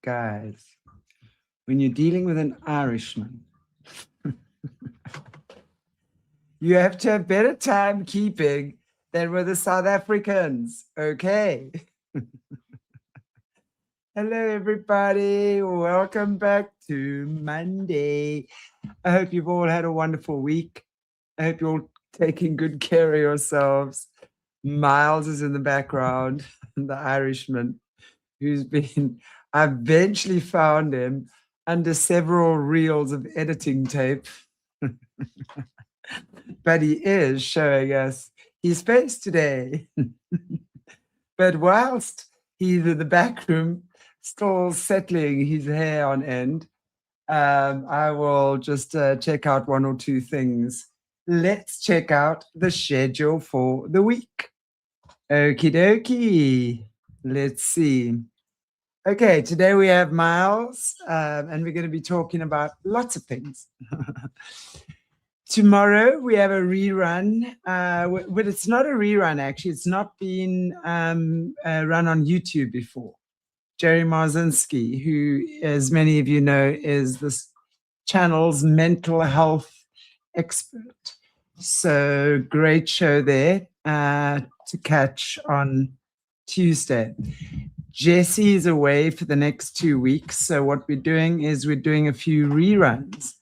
Guys, when you're dealing with an Irishman, you have to have better timekeeping than with the South Africans. Okay. Hello, everybody. Welcome back to Monday. I hope you've all had a wonderful week. I hope you're all taking good care of yourselves. Miles is in the background, the Irishman, who's been, I eventually found him under several reels of editing tape. But he is showing us his face today. But whilst he's in the back room, still settling his hair on end, I will just check out one or two things. Let's check out the schedule for the week. Okie dokie. Let's see. Okay, today we have Miles, and we're going to be talking about lots of things. Tomorrow we have a rerun, but it's not a rerun actually. It's not been run on YouTube before. Jerry Marzinski, who, as many of you know, is this channel's mental health expert. So great show there to catch on Tuesday. Jesse is away for the next 2 weeks. So what we're doing is we're doing a few reruns.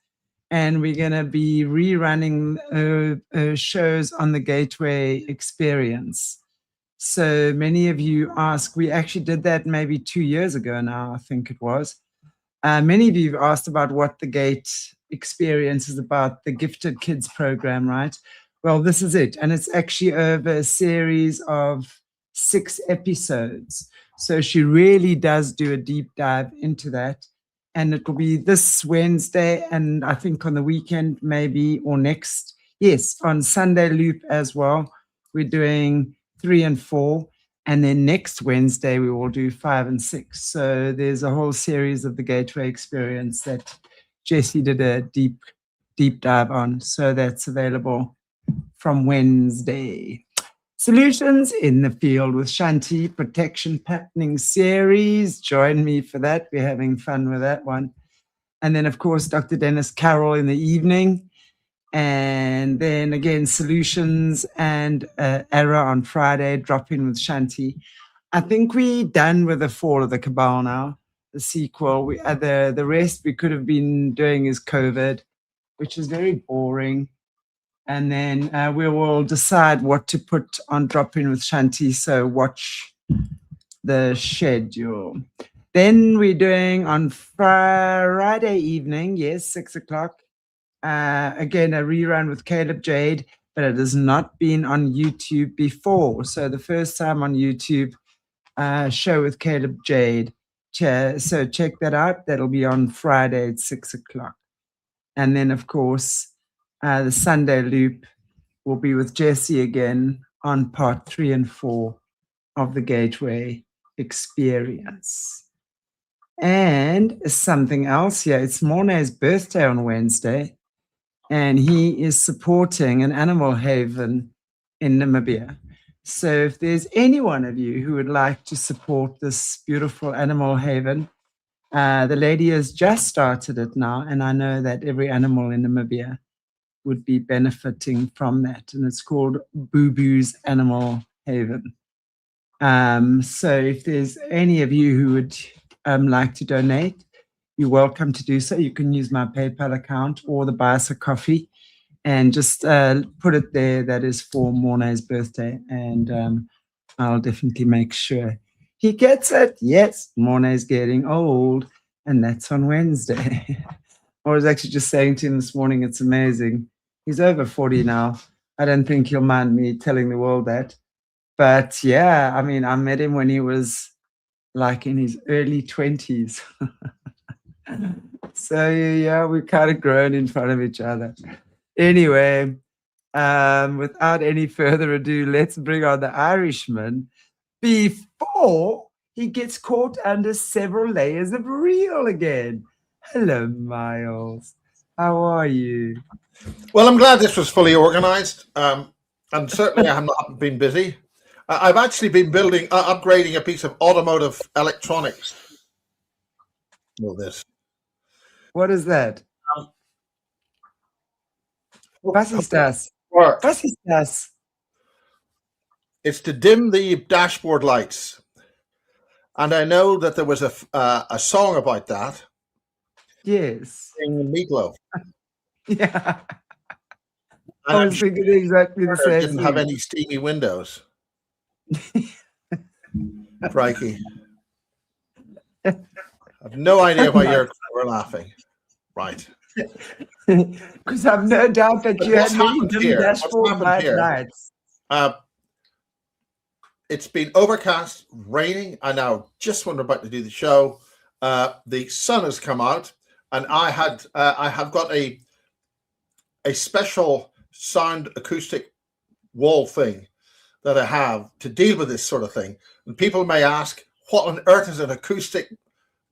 And we're going to be rerunning shows on the Gateway Experience. So many of you ask, we actually did that maybe 2 years ago now, I think it was. Many of you have asked about what the Gate Experience is about, the Gifted Kids program, right? Well, this is it. And it's actually over a series of 6 episodes. So she really does do a deep dive into that. And it will be this Wednesday, and I think on the weekend maybe, or next. Yes, on Sunday Loop as well. We're doing 3 and 4. And then next Wednesday, we will do 5 and 6. So there's a whole series of the Gateway Experience that Jessie did a deep dive on. So that's available from Wednesday. Solutions in the Field with Shanti, Protection Patterning Series. Join me for that. We're having fun with that one. And then, of course, Dr. Dennis Carroll in the evening. And then again, Solutions and Error on Friday, Drop In with Shanti. I think we're done with the Fall of the Cabal now, the sequel. The rest we could have been doing is COVID, which is very boring. And then we will decide what to put on Drop In with Shanti. So watch the schedule. Then we're doing on Friday evening, yes, 6 o'clock. Again, a rerun with Caleb Jade, but it has not been on YouTube before. So the first time on YouTube, show with Caleb Jade. So check that out. That'll be on Friday at 6 o'clock. And then, of course, the Sunday Loop will be with Jessie again on part 3 and 4 of the Gateway Experience. And something else here, it's Mornay's birthday on Wednesday, and he is supporting an animal haven in Namibia. So if there's any one of you who would like to support this beautiful animal haven, the lady has just started it now, and I know that every animal in Namibia would be benefiting from that. And it's called Boo Boo's Animal Haven. So if there's any of you who would like to donate, you're welcome to do so. You can use my PayPal account or the Buy Us a Coffee and just put it there. That is for Mornay's birthday. And I'll definitely make sure he gets it. Yes, Mornay's getting old, and that's on Wednesday. I was actually just saying to him this morning, it's amazing. He's over 40 now. I don't think he'll mind me telling the world that. But yeah, I mean, I met him when he was like in his early 20s. So yeah, we've kind of grown in front of each other. Anyway, without any further ado, let's bring on the Irishman before he gets caught under several layers of real again. Hello, Miles. How are you? Well, I'm glad this was fully organized. And certainly I have not been busy. I've actually been upgrading a piece of automotive electronics Well, this. What is that? Was ist das? Work. Was ist das? It's to dim the dashboard lights. And I know that there was a song about that. Yes. In Meatloaf. Yeah. And I was thinking exactly the same didn't thing. have any steamy windows. Crikey. I have no idea why you were laughing. Right. Because I've no doubt that But you had what's many happened dim here? What's dashboard happened here? lights. It's been overcast, raining. I now, just when we're about to do the show, the sun has come out, and I have got a special sound acoustic wall thing that I have to deal with this sort of thing. And people may ask, what on earth is an acoustic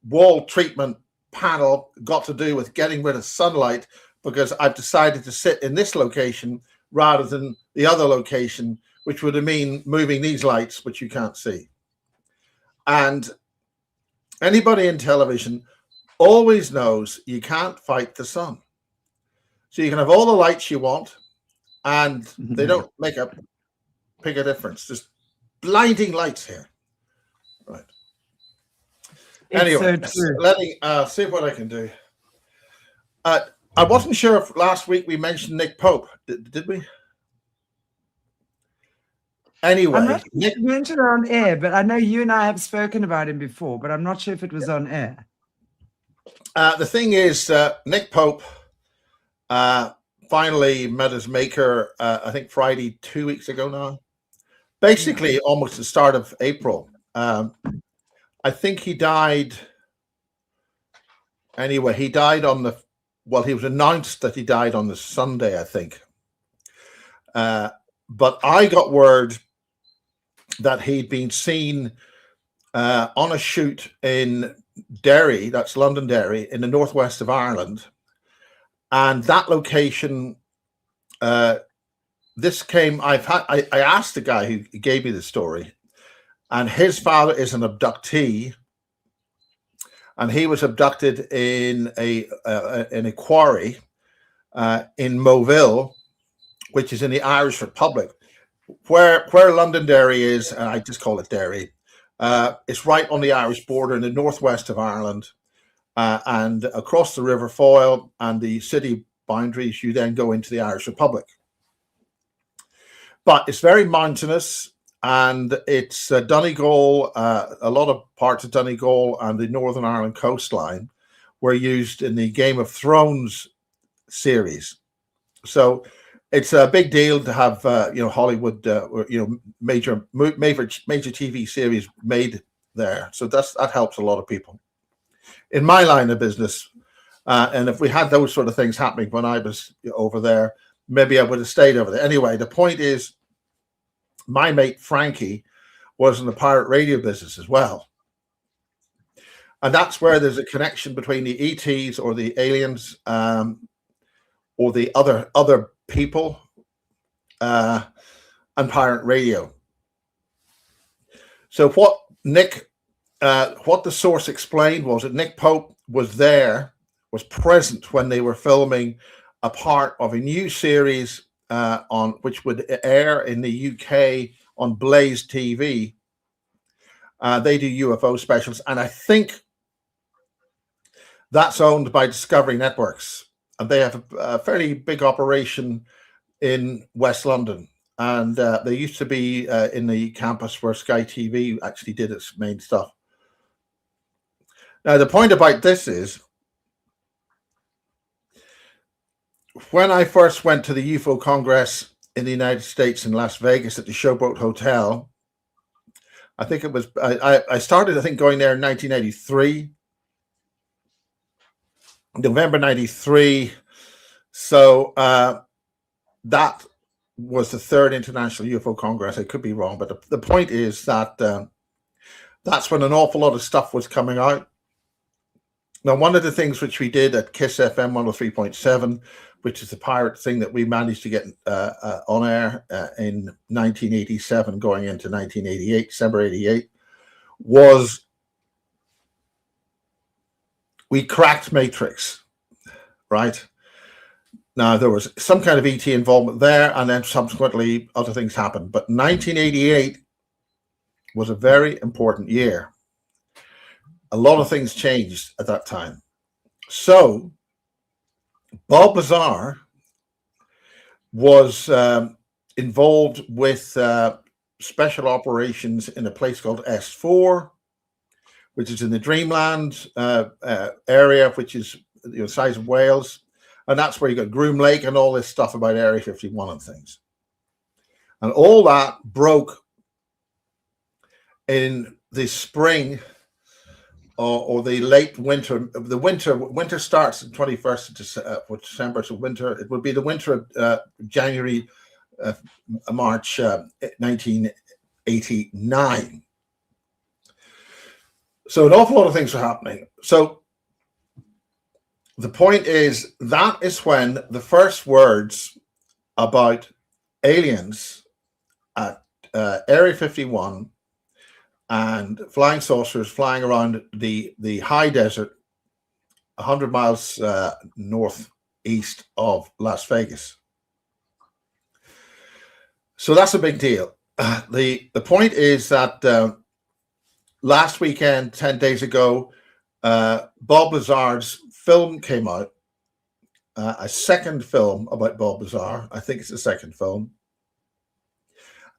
wall treatment panel got to do with getting rid of sunlight? Because I've decided to sit in this location rather than the other location, which would mean moving these lights, which you can't see. And anybody in television always knows you can't fight the sun. So you can have all the lights you want, and they don't make a big difference. There's blinding lights here. Right. It's anyway, so true. let me see what I can do. I wasn't sure if last week we mentioned Nick Pope. Did we? Anyway, I'm not sure if you mentioned it on air, but I know you and I have spoken about him before, but I'm not sure if it was on air. The thing is, Nick Pope finally met his maker, I think Friday, 2 weeks ago now. Basically, almost the start of April. I think he died. Anyway, he died on the, well, he was announced that he died on the Sunday, I think. But I got word that he'd been seen on a shoot in Derry, that's Londonderry, in the northwest of Ireland. And that location, this came, I asked the guy who gave me the story, and his father is an abductee, and he was abducted in a quarry in Moville, which is in the Irish Republic, where Londonderry is, and I just call it Derry. It's right on the Irish border in the northwest of Ireland, and across the River Foyle and the city boundaries, you then go into the Irish Republic. But it's very mountainous, and it's Donegal. A lot of parts of Donegal and the Northern Ireland coastline were used in the Game of Thrones series. So it's a big deal to have Hollywood major TV series made there. So that helps a lot of people. In my line of business, and if we had those sort of things happening when I was over there, maybe I would have stayed over there. Anyway, the point is, my mate Frankie was in the pirate radio business as well. And that's where there's a connection between the ETs or the aliens or the other people and pirate radio. So what the source explained was that Nick Pope was present when they were filming a part of a new series on which would air in the UK on Blaze TV. They do UFO specials, and I think that's owned by Discovery Networks, and they have a fairly big operation in West London. And they used to be in the campus where Sky TV actually did its main stuff. Now, the point about this is, when I first went to the UFO Congress in the United States in Las Vegas at the Showboat Hotel, I think it was, I started, I think, going there in 1983, November 93. So that was the third International UFO Congress. I could be wrong, but the point is that that's when an awful lot of stuff was coming out. Now, one of the things which we did at KISS FM 103.7, which is the pirate thing that we managed to get on air in 1987 going into 1988, December 88, was we cracked Matrix, right? Now, there was some kind of ET involvement there, and then subsequently other things happened. But 1988 was a very important year. A lot of things changed at that time. So Bob Lazar was involved with special operations in a place called S4, which is in the Dreamland area, which is the size of Wales. And that's where you got Groom Lake and all this stuff about Area 51 and things. And all that broke in the spring or the late winter. The winter starts the 21st of December, so winter. It would be the winter of January, March 1989. So an awful lot of things were happening. So the point is, that is when the first words about aliens at Area 51 and flying saucers flying around the high desert 100 miles northeast of Las Vegas. So that's a big deal. The point is that last weekend, 10 days ago, Bob Lazar's film came out, a second film about Bob Lazar. I think it's the second film.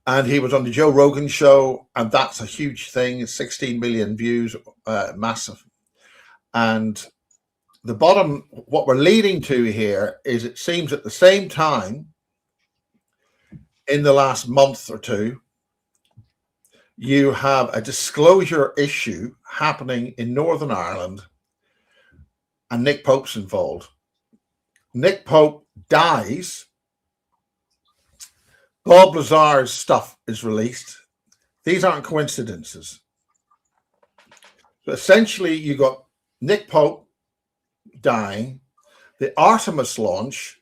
And he was on the Joe Rogan show, and that's a huge thing. 16 million views, massive. And the bottom, what we're leading to here is, it seems at the same time, in the last month or two, you have a disclosure issue happening in Northern Ireland, and Nick Pope's involved. Nick Pope dies. Bob Lazar's stuff is released. These aren't coincidences. So essentially, you got Nick Pope dying, the Artemis launch,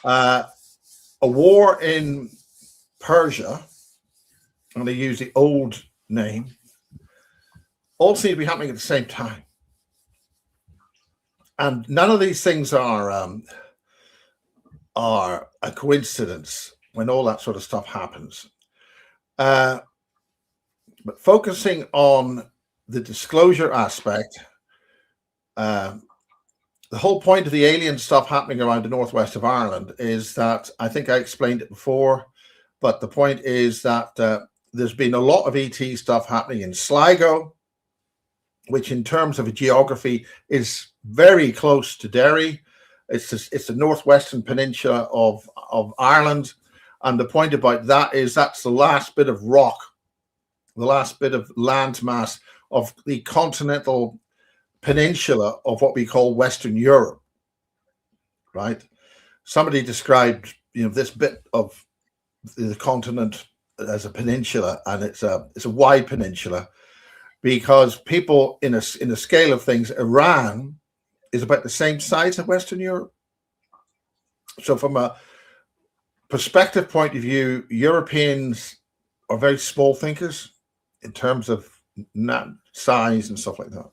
a war in Persia. I'm going to use the old name. All seem to be happening at the same time. And none of these things are a coincidence when all that sort of stuff happens. But focusing on the disclosure aspect, the whole point of the alien stuff happening around the northwest of Ireland is that, I think I explained it before, but the point is that there's been a lot of ET stuff happening in Sligo, which in terms of a geography is very close to Derry. It's the northwestern peninsula of Ireland. And the point about that is, that's the last bit of rock, the last bit of landmass of the continental peninsula of what we call Western Europe, right? Somebody described, this bit of the continent as a peninsula, and it's a wide peninsula, because people in a scale of things, Iran is about the same size as Western Europe. So from a perspective point of view, Europeans are very small thinkers in terms of size and stuff like that.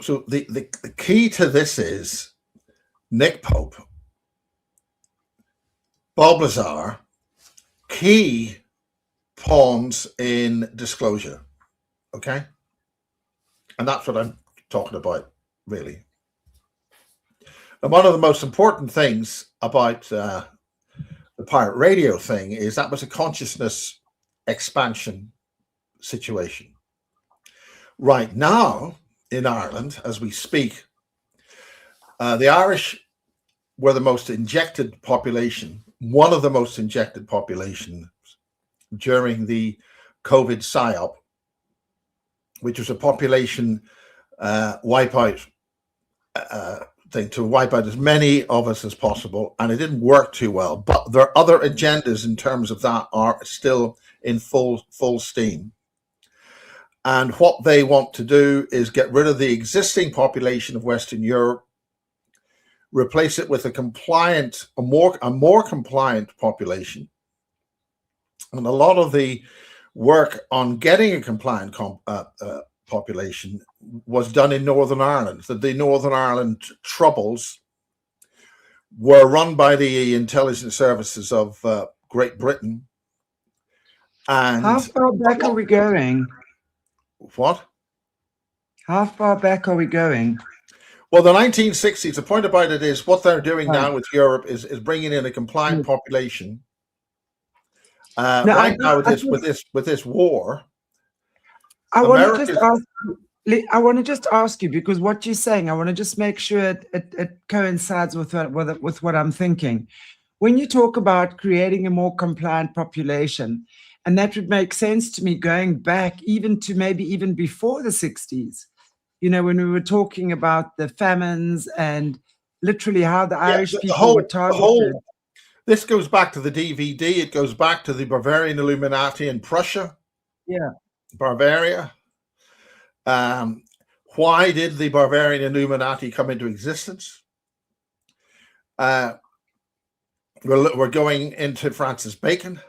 So the key to this is Nick Pope, Bob Lazar, key pawns in disclosure. Okay? And that's what I'm talking about, really. And one of the most important things about the pirate radio thing is that was a consciousness expansion situation. Right now, in Ireland, as we speak, the Irish were the most injected population, one of the most injected populations during the COVID PSYOP, which was a population wipeout thing, to wipe out as many of us as possible, and it didn't work too well. But their other agendas in terms of that are still in full steam. And what they want to do is get rid of the existing population of Western Europe, replace it with a more compliant population. And a lot of the work on getting a compliant population was done in Northern Ireland. That the Northern Ireland Troubles were run by the intelligence services of Great Britain. And how far back are we going? What? How far back are we going? Well, the 1960s, the point about it is what they're doing now with Europe is bringing in a compliant population. Right now with this war, I want to just ask you, because what you're saying, I want to just make sure it coincides with what I'm thinking. When you talk about creating a more compliant population, and that would make sense to me going back even to maybe even before the 60s, you know, when we were talking about the famines and literally how the Irish people were targeted. This goes back to the DVD. It goes back to the Bavarian Illuminati in Prussia. Yeah. Bavaria. Why did the Bavarian Illuminati come into existence? We're going into Francis Bacon,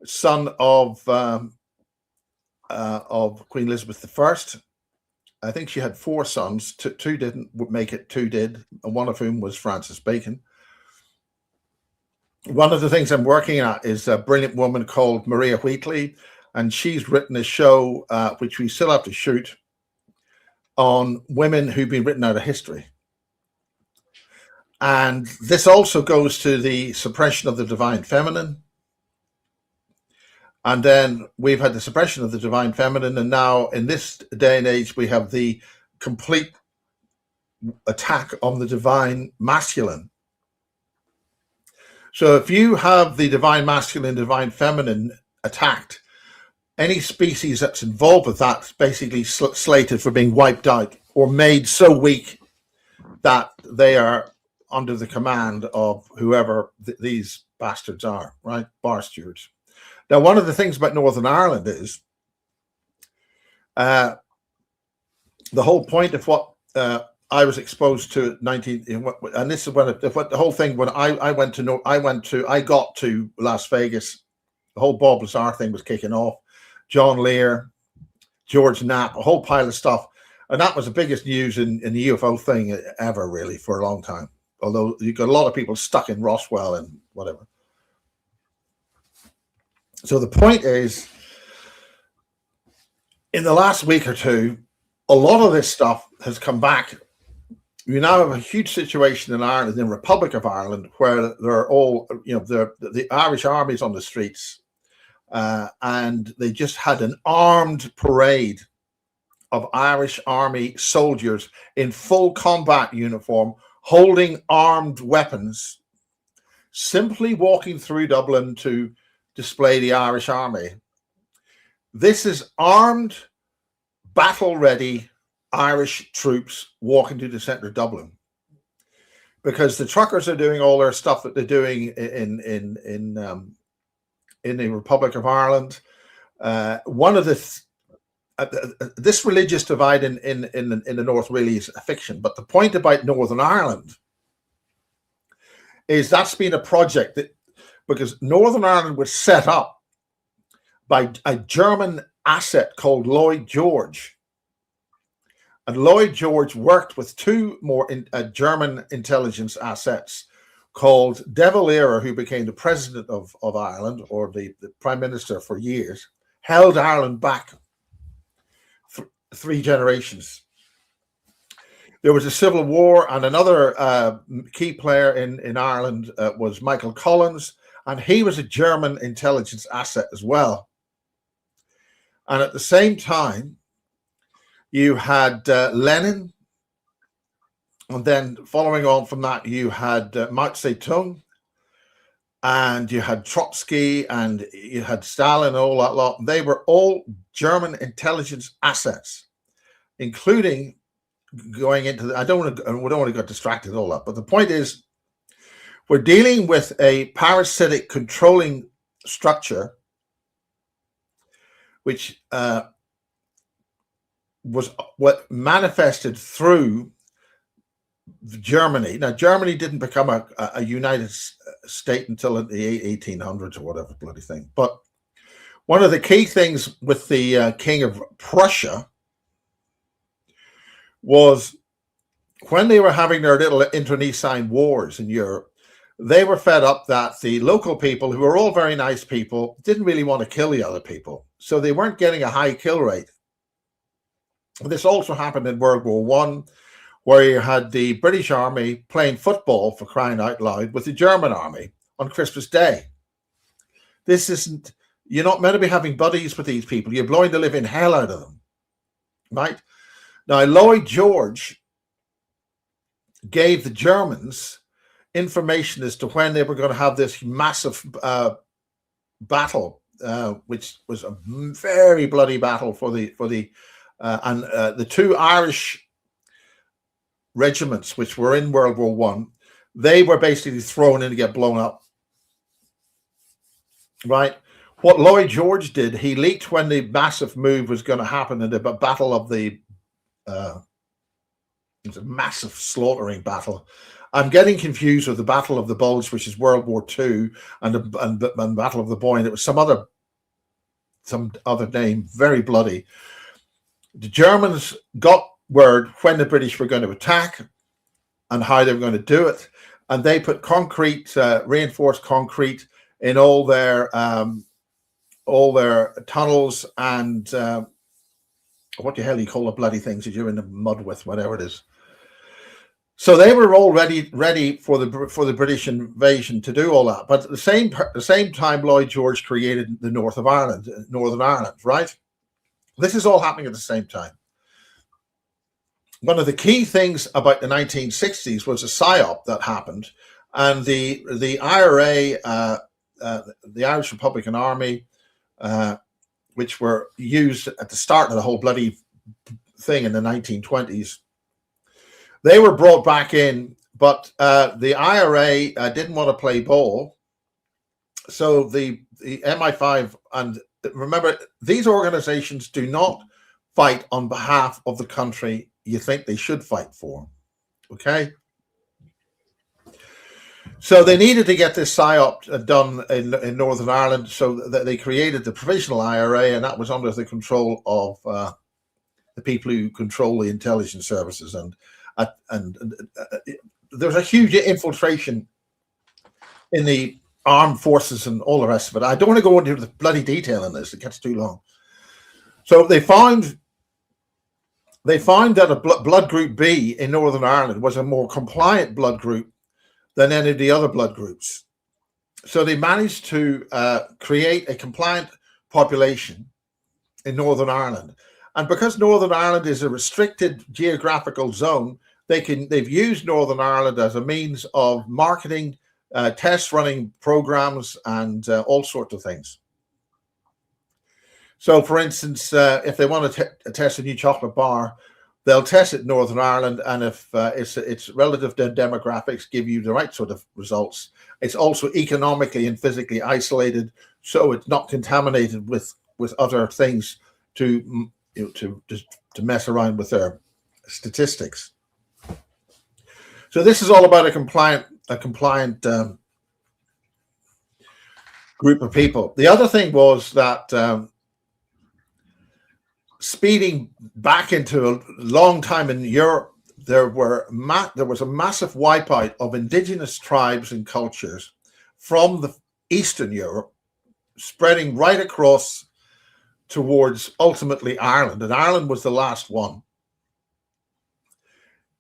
son of Queen Elizabeth I. I think she had 4 sons. Two didn't make it, 2 did, and one of whom was Francis Bacon. One of the things I'm working at is a brilliant woman called Maria Wheatley, and she's written a show, which we still have to shoot, on women who've been written out of history. And this also goes to the suppression of the divine feminine. And then we've had the suppression of the divine feminine, and now in this day and age, we have the complete attack on the divine masculine. So if you have the divine masculine, divine feminine attacked, any species that's involved with that is basically slated for being wiped out or made so weak that they are under the command of whoever these bastards are, right? Bar stewards. Now, one of the things about Northern Ireland is the whole point of what I was exposed to and this is when the whole thing when I got to Las Vegas, the whole Bob Lazar thing was kicking off. John Lear, George Knapp, a whole pile of stuff, and that was the biggest news in the UFO thing ever, really, for a long time. Although you got a lot of people stuck in Roswell and whatever. So the point is, in the last week or two, a lot of this stuff has come back. You now have a huge situation in Ireland, in the Republic of Ireland, where they're all, you know, the Irish army's on the streets, and they just had an armed parade of Irish army soldiers in full combat uniform, holding armed weapons, simply walking through Dublin to display the Irish army. This is armed, battle-ready Irish troops walking to the centre of Dublin, because the truckers are doing all their stuff that they're doing in the Republic of Ireland. One of this religious divide in the north really is a fiction, but the point about Northern Ireland is that's been a project that, because Northern Ireland was set up by a German asset called Lloyd George. And Lloyd George worked with 2 more German intelligence assets called De Valera, who became the president of Ireland, or the prime minister for years, held Ireland back 3 generations. There was a civil war, and another key player in Ireland was Michael Collins, and he was a German intelligence asset as well. And at the same time, you had Lenin, and then following on from that, you had Mao Zedong, and you had Trotsky, and you had Stalin, and all that lot. They were all German intelligence assets, including going into we don't want to get distracted and all that. But the point is, we're dealing with a parasitic controlling structure, which was what manifested through Germany. Now, Germany didn't become a united state until the 1800s or whatever bloody thing. But One of the key things with the King of Prussia was when they were having their little internecine wars in Europe, they were fed up that the local people, who were all very nice people, didn't really want to kill the other people. So they weren't getting a high kill rate. This also happened in World War One, where you had the British Army playing football, for crying out loud, with the German Army on Christmas Day. This isn't, you're not meant to be having buddies with these people. You're blowing the living hell out of them, right? Now, Lloyd George gave the Germans information as to when they were going to have this massive battle, which was a very bloody battle for the two Irish regiments, which were in World War One. They were basically thrown in to get blown up. Right. What Lloyd George did, he leaked when the massive move was going to happen in the battle of the. It was a massive slaughtering battle. I'm getting confused with the Battle of the Bulge, which is World War II, and the Battle of the Boyne. It was some other name, very bloody. The Germans got word when the British were going to attack and how they were going to do it, and they put concrete, reinforced concrete, in all their tunnels and what the hell you call the bloody things that you're in the mud with, whatever it is. So they were all ready for the British invasion to do all that. But at the same time, Lloyd George created the Northern Ireland, right? This is all happening at the same time. One of the key things about the 1960s was a PSYOP that happened, and the IRA, the Irish Republican Army, which were used at the start of the whole bloody thing in the 1920s. They were brought back in, but the IRA didn't want to play ball. So the MI5, and remember, these organizations do not fight on behalf of the country you think they should fight for. Okay? So they needed to get this PSYOP done in Northern Ireland, so that they created the Provisional IRA, and that was under the control of the people who control the intelligence services. And there's a huge infiltration in the armed forces and all the rest of it. I don't want to go into the bloody detail in this; it gets too long. So they found that a blood group B in Northern Ireland was a more compliant blood group than any of the other blood groups. So they managed to create a compliant population in Northern Ireland. And because Northern Ireland is a restricted geographical zone, they've used Northern Ireland as a means of marketing, test running programs, and all sorts of things. So, for instance, if they want to test a new chocolate bar, they'll test it in Northern Ireland, and if its relative demographics give you the right sort of results, it's also economically and physically isolated, so it's not contaminated with other things to mess around with their statistics. So this is all about a compliant group of people. The other thing was that speeding back into a long time in Europe, there was a massive wipeout of indigenous tribes and cultures from the Eastern Europe, spreading right across towards ultimately Ireland, and Ireland was the last one.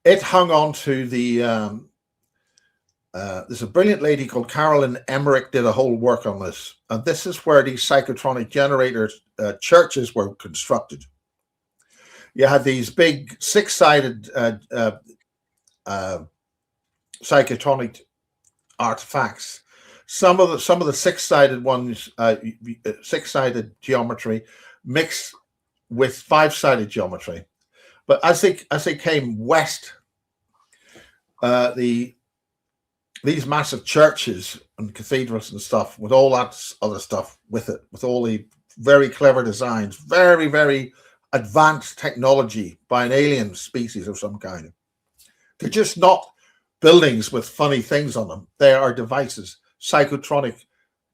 It hung on to the there's a brilliant lady called Carolyn Emmerich did a whole work on this, and this is where these psychotronic generators churches were constructed. You had these big six-sided psychotronic artifacts. Some of the six-sided ones, six-sided geometry, mixed with five-sided geometry. But as they came west, these massive churches and cathedrals and stuff, with all that other stuff with it, with all the very clever designs, very, very advanced technology by an alien species of some kind. They're just not buildings with funny things on them. They are devices, psychotronic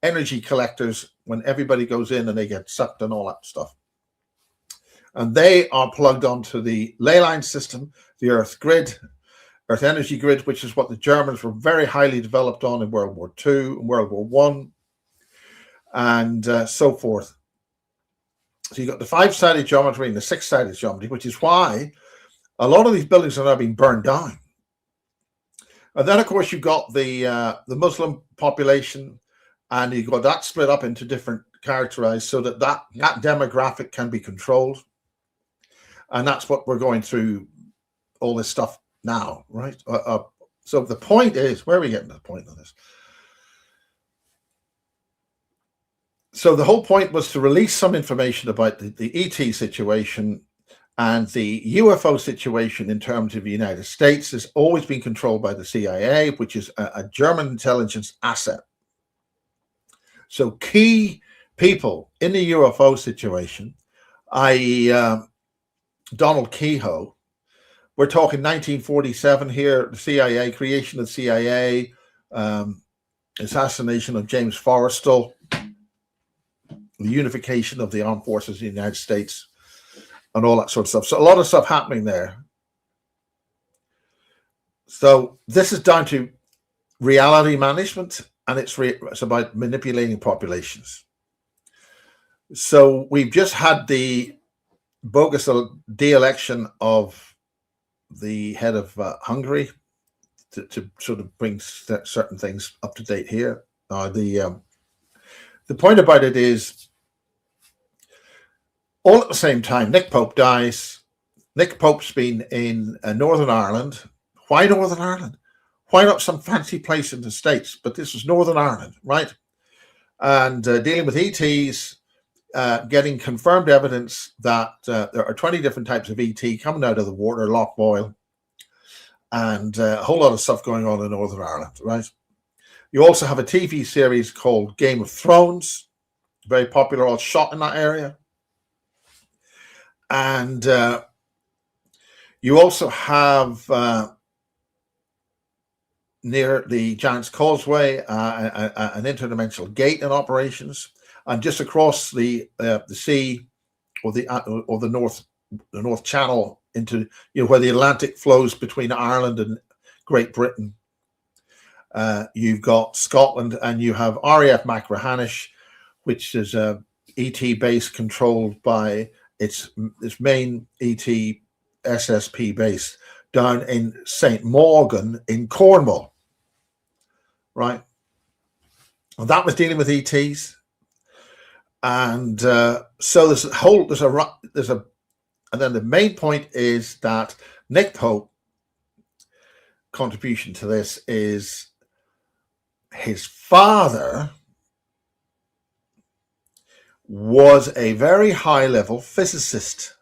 energy collectors when everybody goes in and they get sucked and all that stuff. And they are plugged onto the ley line system, the Earth grid, Earth energy grid, which is what the Germans were very highly developed on in World War II and World War One, and so forth. So you've got the 5-sided geometry and the 6-sided geometry, which is why a lot of these buildings are now being burned down. And then, of course, you've got the Muslim population, and you've got that split up into different characterized so that demographic can be controlled. And that's what we're going through all this stuff now, right? So the point is, where are we getting to the point of this? So the whole point was to release some information about the ET situation, and the UFO situation in terms of the United States has always been controlled by the CIA, which is a German intelligence asset. So key people in the UFO situation, i.e. Donald Kehoe, we're talking 1947 here, the CIA, creation of the CIA, assassination of James Forrestal, the unification of the armed forces of the United States, and all that sort of stuff. So a lot of stuff happening there. So this is down to reality management, and it's about manipulating populations. So we've just had the bogus de-election of the head of Hungary to sort of bring certain things up to date here. The point about it is, all at the same time, Nick Pope dies. Nick Pope's been in Northern Ireland. Why Northern Ireland? Why not some fancy place in the States? But this was Northern Ireland, right? And dealing with ETs, getting confirmed evidence that there are 20 different types of ET coming out of the water, Loch Boyle, and a whole lot of stuff going on in Northern Ireland, right? You also have a TV series called Game of Thrones, very popular, all shot in that area. And you also have near the Giant's Causeway an interdimensional gate in operations, and just across the sea or the North Channel into where the Atlantic flows between Ireland and Great Britain. You've got Scotland, and you have RAF Machrihanish, which is a ET base controlled by its main ET SSP base down in St. Morgan in Cornwall, right? And that was dealing with ETs, and so and then the main point is that Nick Pope contribution to this is his father was a very high-level physicist.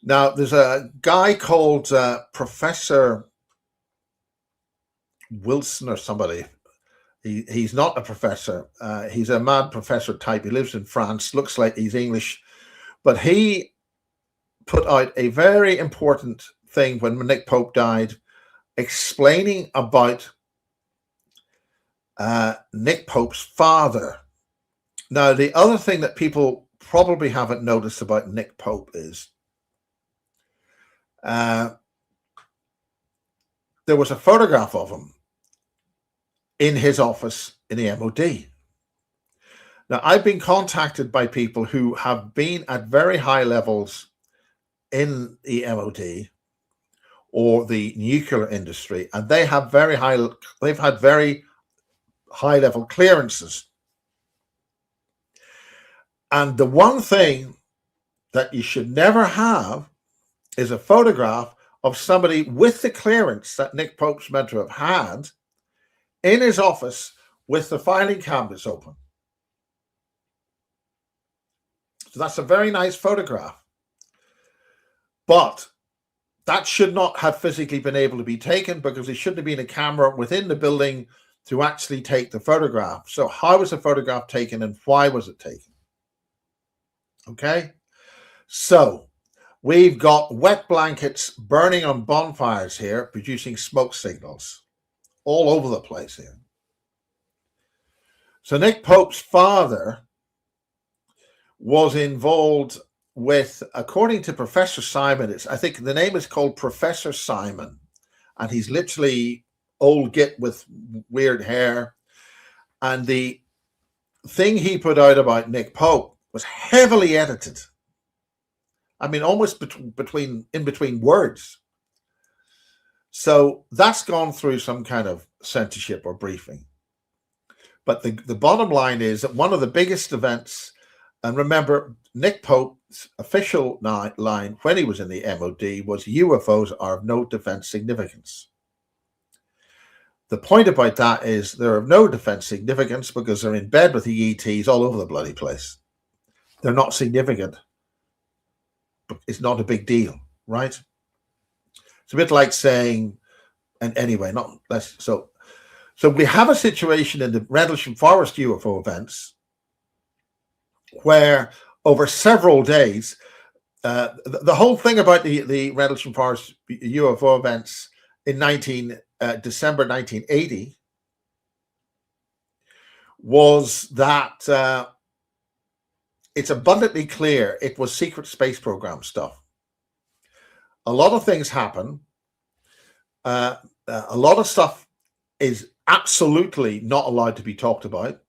Now, there's a guy called Professor Wilson or somebody. He's not a professor. He's a mad professor type. He lives in France, looks like he's English. But he put out a very important thing when Nick Pope died, explaining about Nick Pope's father. Now, the other thing that people probably haven't noticed about Nick Pope is there was a photograph of him in his office in the MOD. Now, I've been contacted by people who have been at very high levels in the MOD or the nuclear industry, and they've had very high level clearances. And the one thing that you should never have is a photograph of somebody with the clearance that Nick Pope's meant to have had in his office with the filing cabinets open. So that's a very nice photograph. But that should not have physically been able to be taken, because there shouldn't have been a camera within the building to actually take the photograph. So how was the photograph taken, and why was it taken? Okay, so we've got wet blankets burning on bonfires here, producing smoke signals all over the place here. So Nick Pope's father was involved with, according to Professor Simon, I think the name is called Professor Simon, and he's literally old git with weird hair. And the thing he put out about Nick Pope was heavily edited. I mean, almost in between words. So that's gone through some kind of censorship or briefing. But the bottom line is that one of the biggest events, and remember, Nick Pope's official line when he was in the MOD was UFOs are of no defense significance. The point about that is they're of no defense significance because they're in bed with the ETs all over the bloody place. They're not significant. It's not a big deal, right? It's a bit like saying, and anyway, not less. So we have a situation in the Rendlesham Forest UFO events where over several days, the whole thing about the Rendlesham Forest UFO events in December 1980 was that it's abundantly clear it was secret space program stuff. A lot of things happen. A lot of stuff is absolutely not allowed to be talked about.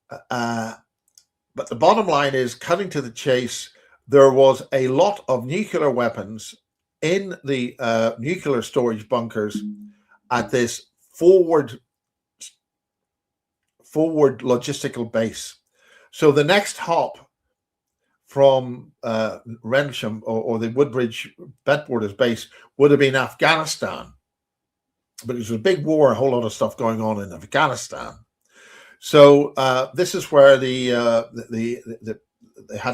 But the bottom line is, cutting to the chase, there was a lot of nuclear weapons in the nuclear storage bunkers at this forward logistical base. So the next hop from Rendlesham or the Woodbridge Bentwarders base would have been Afghanistan, because there's a big war, a whole lot of stuff going on in Afghanistan. So this is where the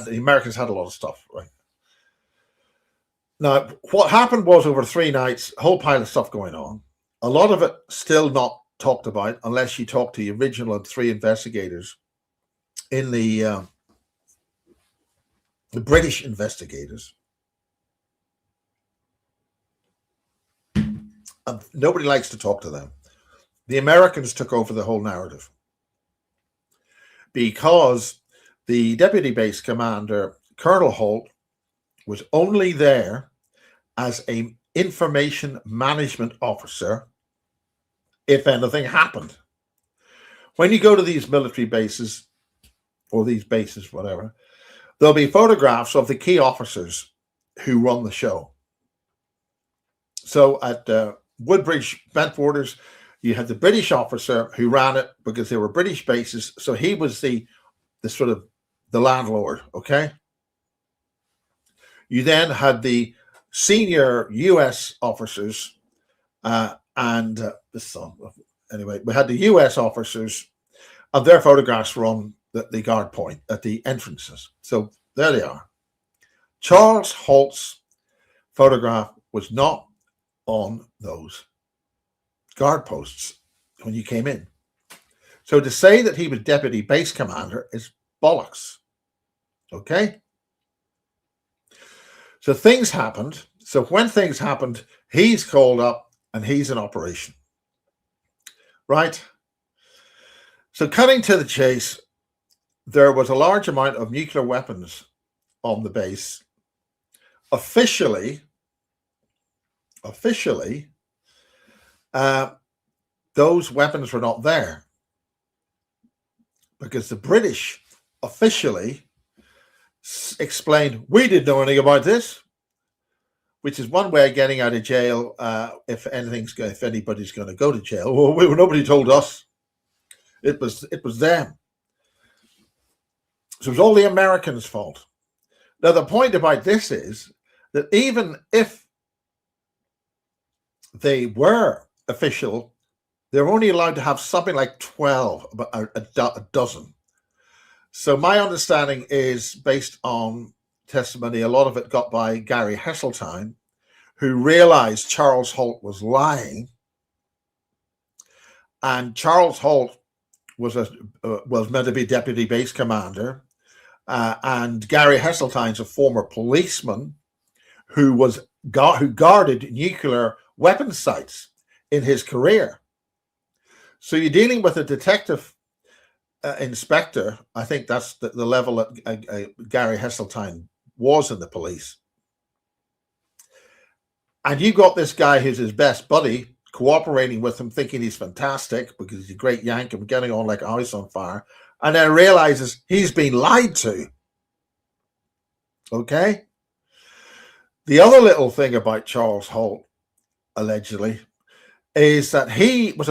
Americans had a lot of stuff, right? Now, what happened was over 3 nights, a whole pile of stuff going on. A lot of it still not talked about unless you talk to the original 3 investigators in the British investigators. And nobody likes to talk to them. The Americans took over the whole narrative because the deputy base commander, Colonel Holt, was only there as an information management officer if anything happened. When you go to these military bases, or these bases, whatever, there'll be photographs of the key officers who run the show. So at Woodbridge Bentwarders, you had the British officer who ran it because they were British bases. So he was the sort of the landlord, okay? You then had the senior US officers anyway, we had the US officers, and their photographs were on the guard point at the entrances. So there they are. Charles Holt's photograph was not on those guard posts when you came in. So to say that he was deputy base commander is bollocks. Okay? So things happened. So when things happened, he's called up and he's in operation. Right? So cutting to the chase, there was a large amount of nuclear weapons on the base. Officially, those weapons were not there because the British officially explained, we didn't know anything about this, which is one way of getting out of jail if anybody's going to go to jail. Well, nobody told us. It was them. So it was all the Americans' fault. Now, the point about this is that even if they were official, they were only allowed to have something like 12, about a dozen. So my understanding is, based on testimony, a lot of it got by Gary Heseltine, who realized Charles Holt was lying. And Charles Holt was meant to be deputy base commander. And Gary Heseltine's a former policeman who guarded nuclear weapons sites in his career. So you're dealing with a detective inspector. I think that's the level that Gary Heseltine was in the police. And you got this guy who's his best buddy cooperating with him, thinking he's fantastic because he's a great Yank and getting on like a house on fire, and then realizes he's been lied to. Okay? The other little thing about Charles Holt, allegedly, is that he was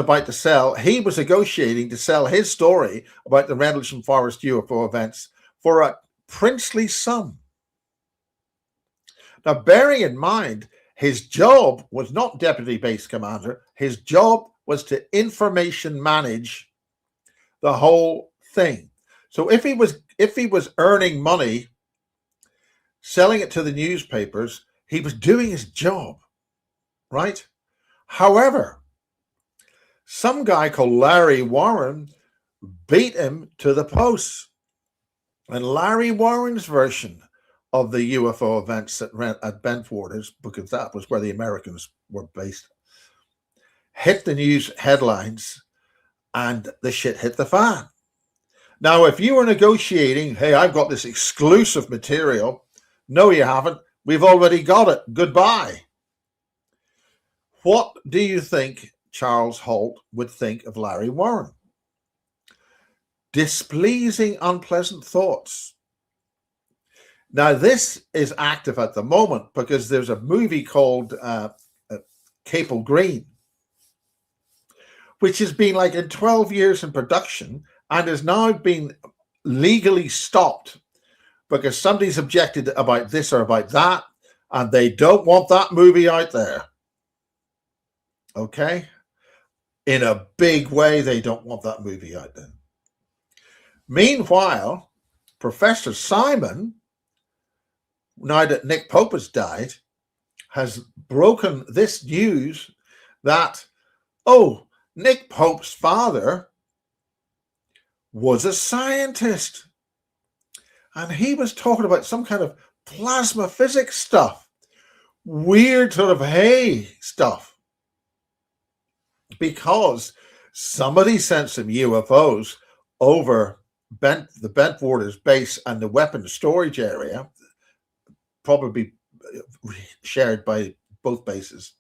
negotiating to sell his story about the Rendlesham Forest UFO events for a princely sum. Now, bearing in mind, his job was not deputy base commander. His job was to information manage the whole thing. So if he was earning money, selling it to the newspapers, he was doing his job, right? However, some guy called Larry Warren beat him to the post. And Larry Warren's version of the UFO events at Bentwaters, because that was where the Americans were based, hit the news headlines, and the shit hit the fan. Now, if you were negotiating, hey, I've got this exclusive material. No, you haven't. We've already got it. Goodbye. What do you think Charles Holt would think of Larry Warren? Displeasing, unpleasant thoughts. Now, this is active at the moment because there's a movie called Capel Green, which has been like in 12 years in production and has now been legally stopped because somebody's objected about this or about that, and they don't want that movie out there. Okay? In a big way, they don't want that movie out there. Meanwhile, Professor Simon, now that Nick Pope has died, has broken this news that, oh, Nick Pope's father was a scientist. And he was talking about some kind of plasma physics stuff. Weird sort of stuff. Because somebody sent some UFOs over the Bentwaters base and the weapons storage area, probably shared by both bases.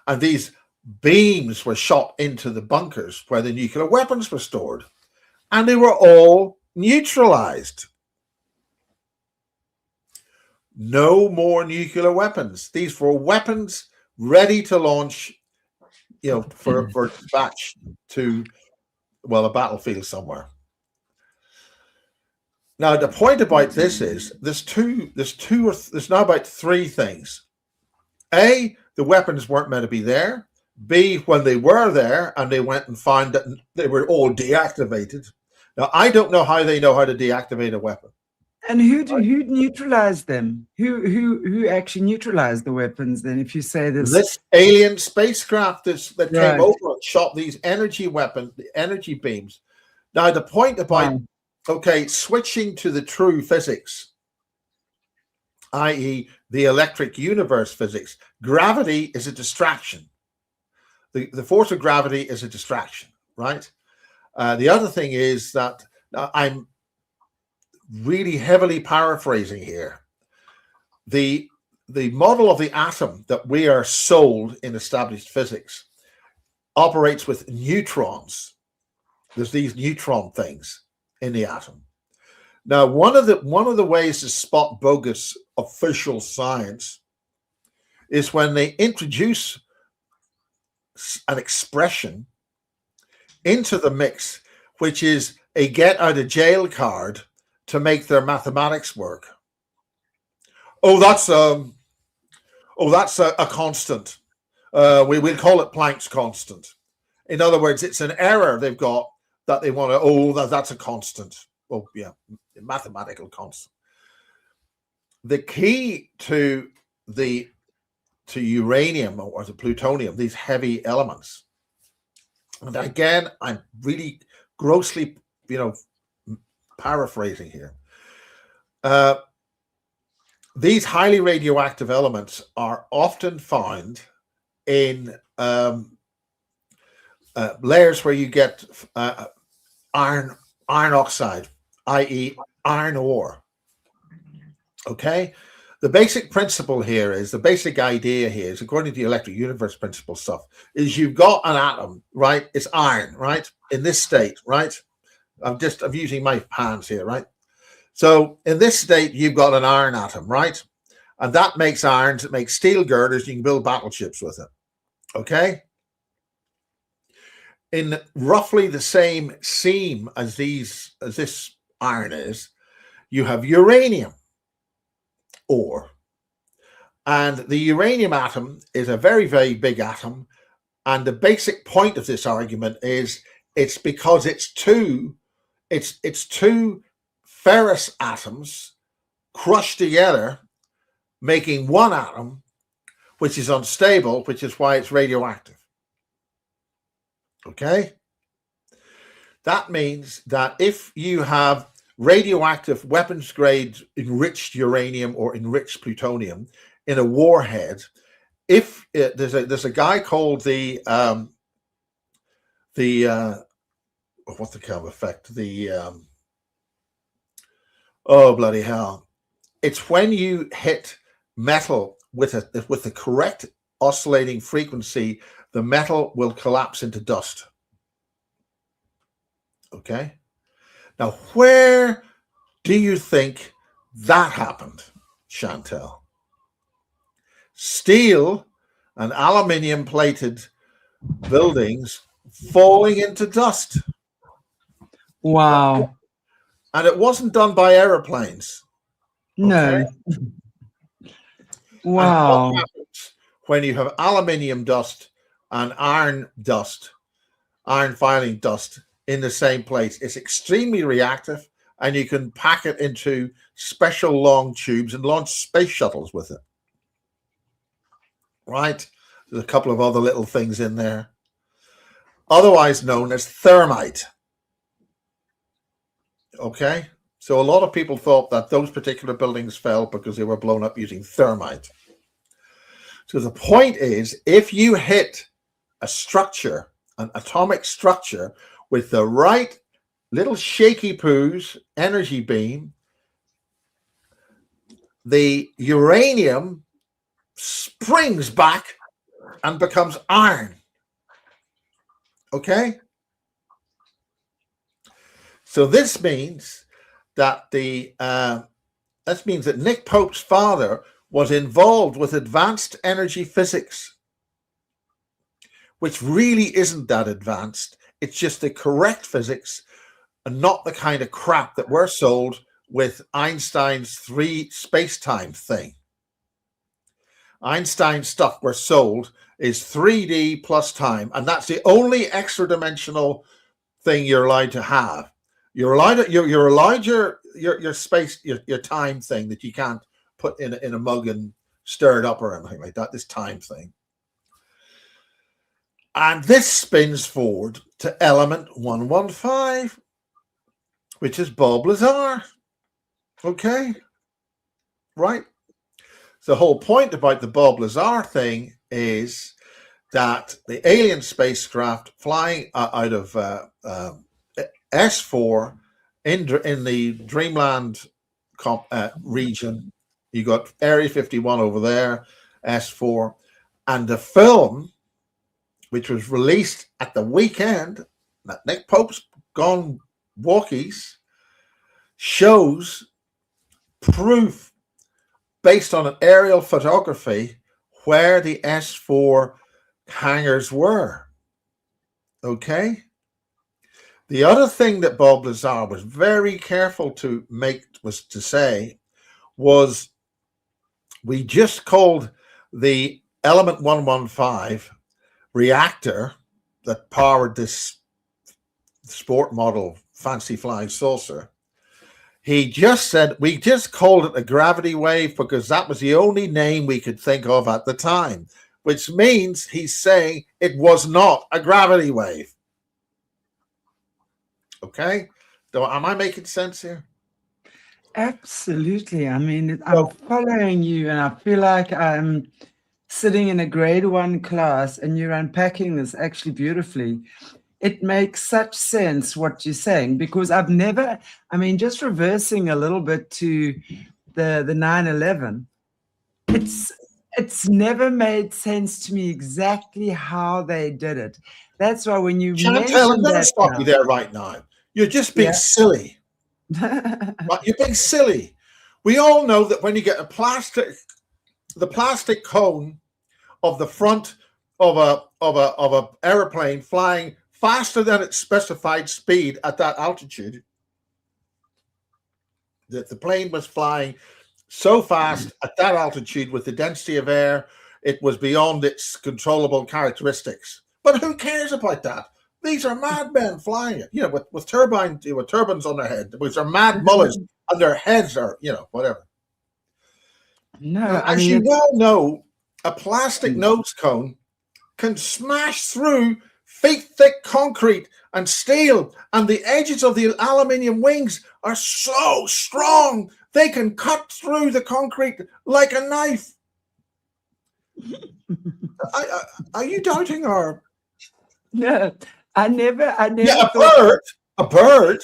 And these beams were shot into the bunkers where the nuclear weapons were stored. And they were all neutralized. No more nuclear weapons. These were weapons ready to launch, for dispatch to, a battlefield somewhere. Now, the point about this is there's now about three things. A, the weapons weren't meant to be there. B, when they were there and they went and found that they were all deactivated. Now, I don't know how they know how to deactivate a weapon. And who neutralized them? Who actually neutralized the weapons then? If you say this alien spacecraft that came over and shot these energy beams. Now, the point about switching to the true physics, i.e., the electric universe physics, gravity is a distraction. The force of gravity is a distraction, right? The other thing is that I'm really heavily paraphrasing here. The model of the atom that we are sold in established physics operates with neutrons. There's these neutron things in the atom. Now, one of the ways to spot bogus official science is when they introduce an expression into the mix, which is a get out of jail card to make their mathematics work. That's a constant. We'll call it Planck's constant. In other words, it's an error they've got that they want to. That's a constant. Oh yeah, mathematical constant. The key to uranium or to plutonium, these heavy elements. And again, I'm really grossly, paraphrasing here. These highly radioactive elements are often found in layers where you get iron iron oxide, i.e. iron ore. Okay? The basic principle here is, the basic idea here is, according to the electric universe principle stuff, is you've got an atom, right? It's iron, right? In this state, right? I'm using my hands here, right? So in this state, you've got an iron atom, right? And that makes irons, it makes steel girders, you can build battleships with it. Okay? In roughly the same seam as this iron is, you have uranium ore. And the uranium atom is a very, very big atom. And the basic point of this argument is it's because it's two ferrous atoms crushed together, making one atom, which is unstable, which is why it's radioactive. Okay? That means that if you have radioactive weapons grade enriched uranium or enriched plutonium in a warhead, if there's a guy called the what's the kind of effect? Oh bloody hell! It's when you hit metal with the correct oscillating frequency, the metal will collapse into dust. Okay. Now, where do you think that happened, Chantel? Steel and aluminium plated buildings falling into dust. Wow. And it wasn't done by aeroplanes. No. Okay? Wow. And what happens when you have aluminium dust and iron filing dust in the same place? It's extremely reactive, and you can pack it into special long tubes and launch space shuttles with it. Right? There's a couple of other little things in there. Otherwise known as thermite. Okay? So a lot of people thought that those particular buildings fell because they were blown up using thermite. So the point is, if you hit a structure, an atomic structure, with the right little shaky poos energy beam, the uranium springs back and becomes iron. Okay? So this means that Nick Pope's father was involved with advanced energy physics, which really isn't that advanced. It's just the correct physics and not the kind of crap that we're sold with Einstein's 3 space-time thing. Einstein's stuff we're sold is 3D plus time, and that's the only extra dimensional thing you're allowed to have. You're allowed your space, your time thing that you can't put in a mug and stir it up or anything like that, this time thing. And this spins forward to element 115, which is Bob Lazar. Okay? Right? The whole point about the Bob Lazar thing is that the alien spacecraft flying out of S4 in the Dreamland region, you got Area 51 over there, S4, and the film, which was released at the weekend that Nick Pope's gone walkies, shows proof based on an aerial photography where the S4 hangars were. Okay? The other thing that Bob Lazar was very careful to say was, we just called the element 115 reactor that powered this sport model fancy flying saucer. He just said, we just called it a gravity wave because that was the only name we could think of at the time, which means he's saying it was not a gravity wave. Okay? So am I making sense here? Absolutely. I mean, I'm following you, and I feel like I'm sitting in a grade 1 class, and you're unpacking this actually beautifully. It makes such sense what you're saying, because I've never, I mean, just reversing a little bit to the 9/11, it's never made sense to me exactly how they did it. That's why when you Chantel, I'm mentioned going to that stop now, you there right now. You're just being yeah. silly. Right? You're being silly. We all know that when you get the plastic cone of the front of a airplane flying faster than its specified speed at that altitude, that the plane was flying so fast at that altitude with the density of air, it was beyond its controllable characteristics. But who cares about that? These are madmen flying it, with turbines on their head. These are mad mullahs, and their heads are, whatever. No, Now, I as mean, you well know, a plastic nose cone can smash through feet-thick concrete and steel, and the edges of the aluminium wings are so strong they can cut through the concrete like a knife. Are you doubting or? no, I never Yeah, thought a bird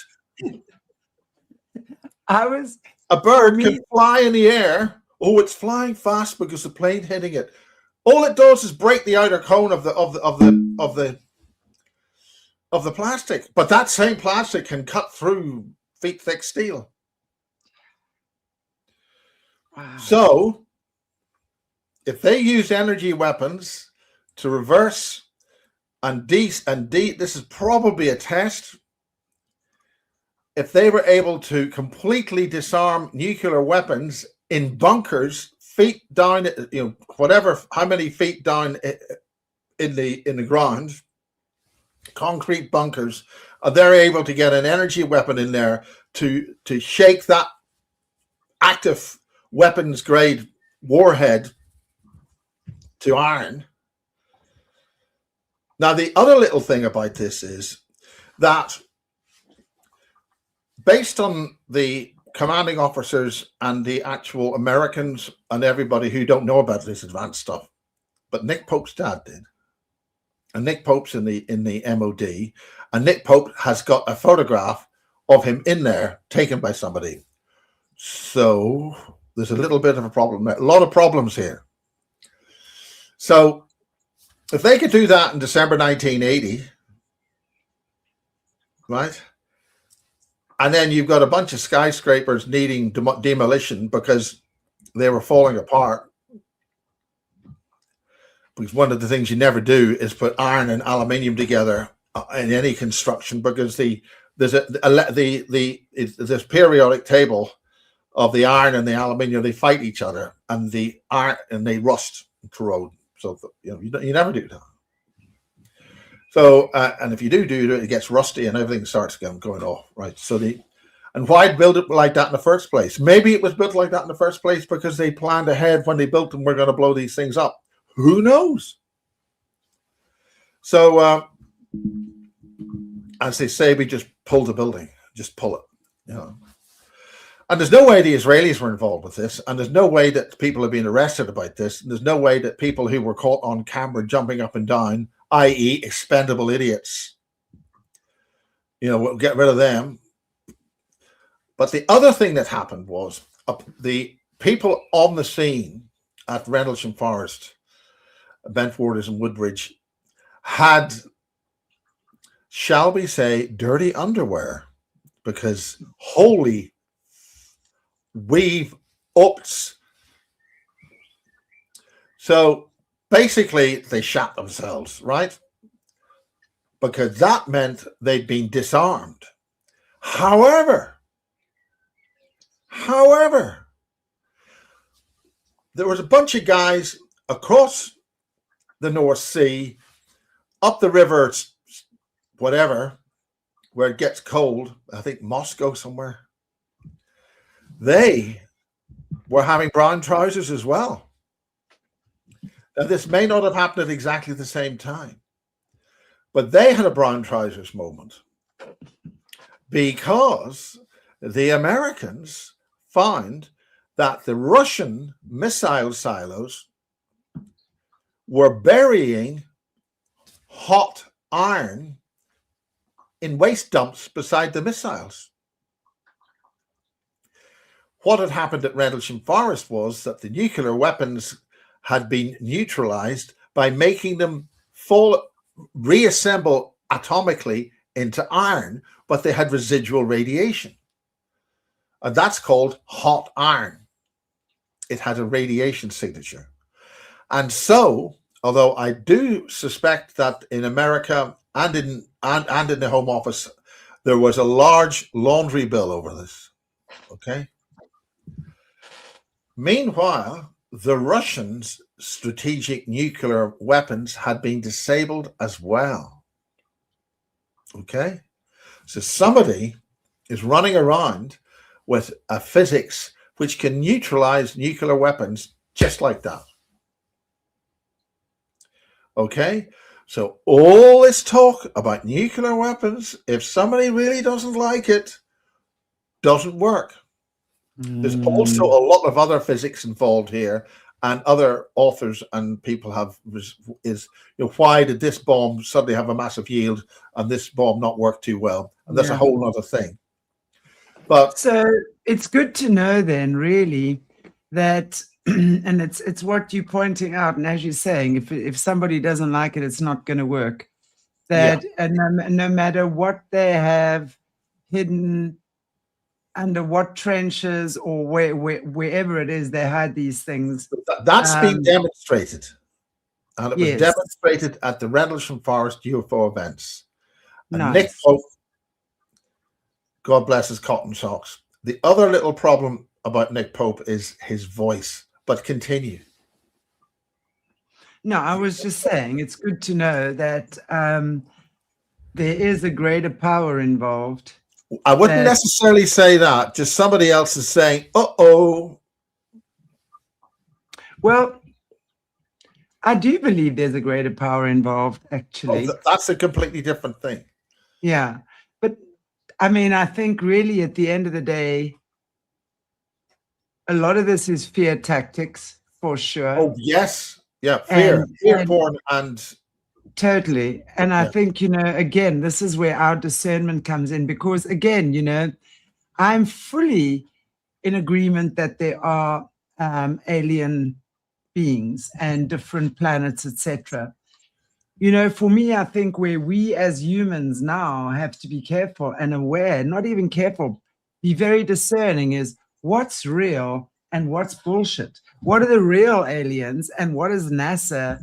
for can me, fly in the air. Oh, it's flying fast because the plane hitting it. All it does is break the outer cone of the plastic, but that same plastic can cut through feet-thick steel. wow. So, if they use energy weapons to reverse this is probably a test. If they were able to completely disarm nuclear weapons in bunkers, feet down, how many feet down in the ground, concrete bunkers, they're able to get an energy weapon in there to shake that active weapons grade warhead to iron. Now, the other little thing about this is that based on the commanding officers and the actual Americans and everybody who don't know about this advanced stuff, but Nick Pope's dad did. And Nick Pope's in the MOD, and Nick Pope has got a photograph of him in there taken by somebody. So there's a little bit of a problem there. A lot of problems here. So if they could do that in December 1980, right? And then you've got a bunch of skyscrapers needing demolition because they were falling apart. Because one of the things you never do is put iron and aluminium together in any construction, because there's this periodic table of the iron and the aluminium. They fight each other, and the iron and they rust and corrode. So you never do that. So and if you do it, it gets rusty and everything starts going off, right? And why build it like that in the first place? Maybe it was built like that in the first place because they planned ahead when they built them. We're going to blow these things up. Who knows? So, as they say, we just pull the building, just pull it, And there's no way the Israelis were involved with this, and there's no way that people have been arrested about this. And there's no way that people who were caught on camera jumping up and down, i.e., expendable idiots, we'll get rid of them. But the other thing that happened was the people on the scene at Rendlesham Forest, Bentwaters and Woodbridge, had, shall we say, dirty underwear, because holy we've ups. So basically they shat themselves, right? Because that meant they'd been disarmed. However, there was a bunch of guys across the North Sea, up the river, whatever, where it gets cold, I think Moscow somewhere. They were having brown trousers as well. Now, this may not have happened at exactly the same time, but they had a brown trousers moment because the Americans found that the Russian missile silos were burying hot iron in waste dumps beside the missiles. What had happened at Rendlesham Forest was that the nuclear weapons had been neutralized by making them reassemble atomically into iron, but they had residual radiation. And that's called hot iron. It had a radiation signature. And so, although I do suspect that in America and in the Home Office, there was a large laundry bill over this. Okay. Meanwhile, the Russians' strategic nuclear weapons had been disabled as well. Okay. So somebody is running around with a physics which can neutralize nuclear weapons just like that. Okay, so all this talk about nuclear weapons, if somebody really doesn't like it, doesn't work. There's also a lot of other physics involved here, and other authors and people have why did this bomb suddenly have a massive yield and this bomb not work too well? And that's a whole other thing. But so it's good to know then, really, that and it's what you're pointing out, and as you're saying, if somebody doesn't like it, it's not going to work. That and no matter what they have hidden under what trenches or wherever it is, they hide these things. That's been demonstrated, and it was demonstrated at the Rendlesham Forest UFO events. And Nick Pope, God bless his cotton socks. The other little problem about Nick Pope is his voice. But continue. No, I was just saying it's good to know that there is a greater power involved. I wouldn't necessarily say that. Just somebody else is saying, uh-oh. Well, I do believe there's a greater power involved, actually. Oh, that's a completely different thing. Yeah. But, I mean, I think really at the end of the day, a lot of this is fear tactics, for sure. Oh, yes. Yeah, fear-born and... Totally. And I think, again, this is where our discernment comes in, because, again, I'm fully in agreement that there are alien beings and different planets, etc. For me, I think where we as humans now have to be careful and aware, not even careful, be very discerning is what's real and what's bullshit. What are the real aliens and what is NASA?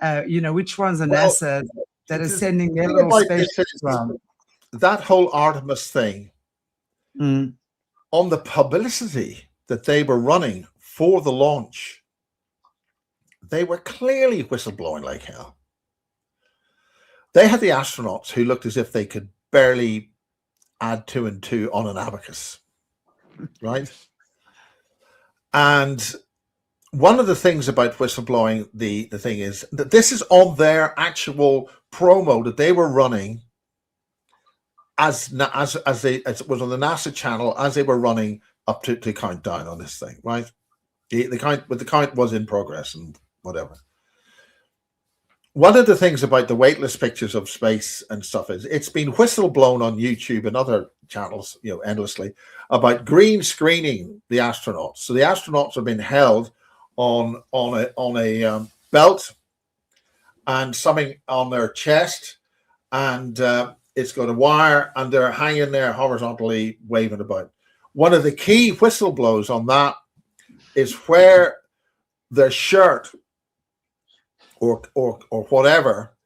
Which ones are NASA that is sending their little spaceships around? That whole Artemis thing, on the publicity that they were running for the launch, they were clearly whistleblowing like hell. They had the astronauts who looked as if they could barely add 2 and 2 on an abacus, right? And one of the things about whistleblowing, the thing is that this is on their actual promo that they were running as it was on the NASA channel as they were running up to countdown on this thing, right? The count was in progress and whatever. One of the things about the weightless pictures of space and stuff is it's been whistleblown on YouTube and other channels, endlessly about green screening the astronauts. So the astronauts have been held on a belt and something on their chest, and it's got a wire, and they're hanging there horizontally, waving about. One of the key whistleblows on that is where their shirt or whatever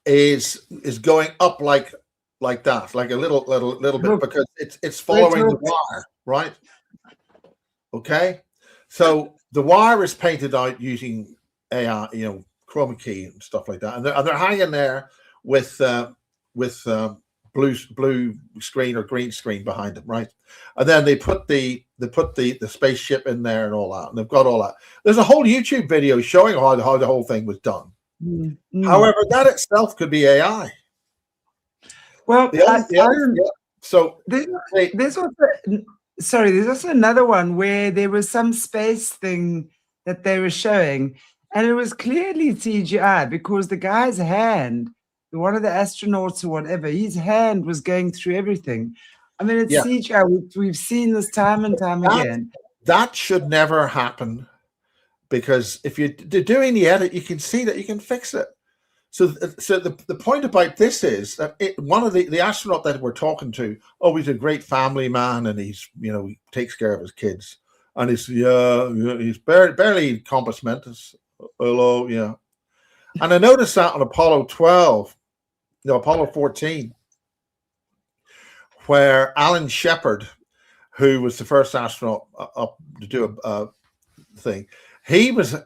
is going up like that, like a little bit, because it's following the wire, right? Okay, so the wire is painted out using AI, chroma key and stuff like that, and they're hanging there with blue screen or green screen behind them, right? And then they put the spaceship in there and all that, and they've got all that. There's a whole YouTube video showing how the whole thing was done. However, that itself could be AI. Well, so there's also another one where there was some space thing that they were showing, and it was clearly CGI because the guy's hand one of the astronauts or whatever, his hand was going through everything. I mean, it's Yeah. CGI. We've seen this time and time again. That should never happen, because if you're doing the edit, you can see that you can fix it. So the point about this is that one of the astronaut that we're talking to, oh, he's a great family man, and he's, you know, he takes care of his kids, and he's barely compos mentis. Hello, yeah. And I noticed that on Apollo 12, no, Apollo 14, where Alan Shepard, who was the first astronaut up to do a thing, he was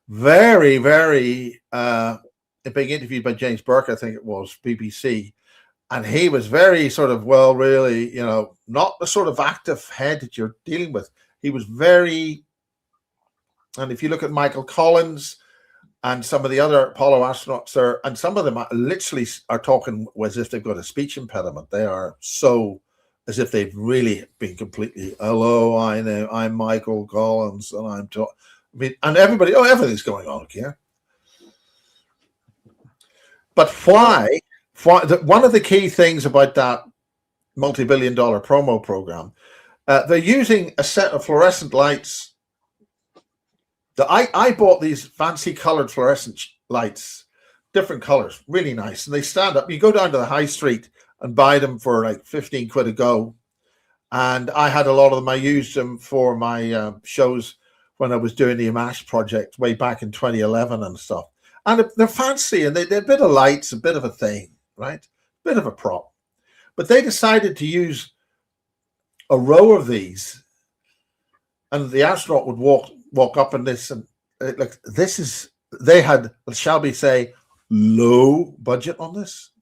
very, very being interviewed by James Burke, I think it was, BBC, and he was very sort of, well, really, you know, not the sort of active head that you're dealing with. He was very, and if you look at Michael Collins and some of the other Apollo astronauts there, and some of them literally are talking as if they've got a speech impediment. They are so as if they've really been completely, hello, I know, I'm Michael Collins, and I'm talking. I mean, and everybody, oh, everything's going on here. But why? One of the key things about that multi-billion-dollar promo program, they're using a set of fluorescent lights. I bought these fancy colored fluorescent lights, different colors, really nice. And they stand up. You go down to the high street and buy them for like 15 quid a go. And I had a lot of them. I used them for my shows when I was doing the Amash project way back in 2011 and stuff. And they're fancy, and they're a bit of lights, a bit of a thing, right? A bit of a prop. But they decided to use a row of these, and the astronaut would walk up in this, and like, this is, they had, shall we say, low budget on this.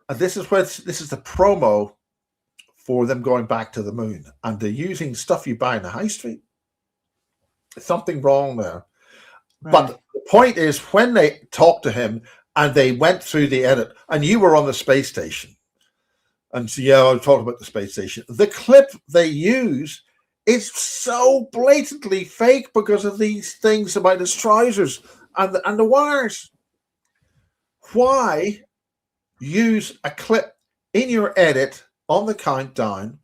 And this is the promo for them going back to the moon. And they're using stuff you buy in the high street. There's something wrong there. Right. But the point is, when they talked to him and they went through the edit, and you were on the space station, and so, yeah, I'll talk about the space station. The clip they use is so blatantly fake because of these things about his trousers and the wires. Why use a clip in your edit on the countdown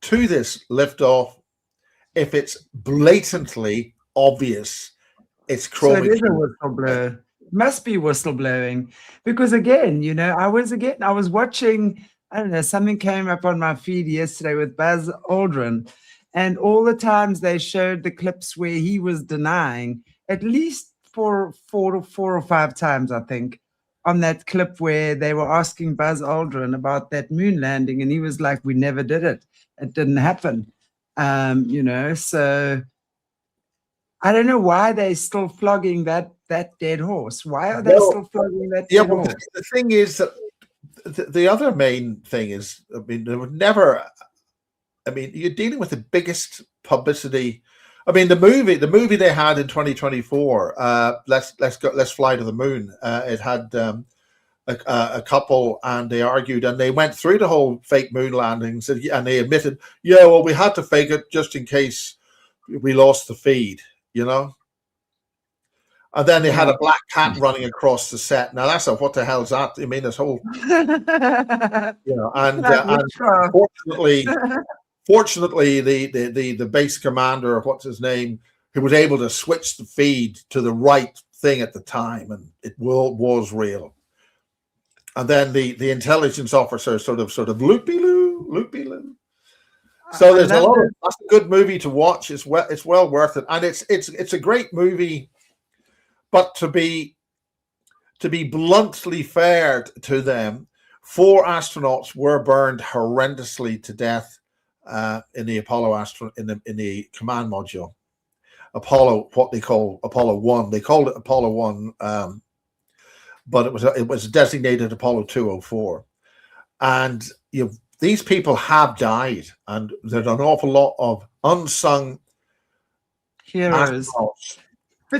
to this liftoff if it's blatantly obvious? It's chroma. So it is a whistleblower. Must be whistleblowing, because again, you know, I was watching, I don't know, something came up on my feed yesterday with Buzz Aldrin, and all the times they showed the clips where he was denying, at least four or five times, I think, on that clip where they were asking Buzz Aldrin about that moon landing, and he was like, we never did it. It didn't happen. You know, so I don't know why they're still flogging that dead horse. Why are they still flogging that dead horse? The thing is that the other main thing is, I mean, there would never, I mean, you're dealing with the biggest publicity. I mean, the movie they had in 2024, Let's Fly to the Moon. It had a couple, and they argued, and they went through the whole fake moon landings, and they admitted, yeah, well, we had to fake it just in case we lost the feed, you know. And then they had a black cat running across the set. Now that's what the hell's that? I mean, this whole, you know, and fortunately, the base commander, what's his name, who was able to switch the feed to the right thing at the time, and it was real. And then the intelligence officer sort of loopy-loo. So there's a lot of, that's a good movie to watch. It's well worth it, and it's a great movie. But to be bluntly fair to them, 4 astronauts were burned horrendously to death in the Apollo in the command module. Apollo, what they call Apollo 1. They called it Apollo 1, but it was designated Apollo 204. And you know, these people have died, and there's an awful lot of unsung heroes.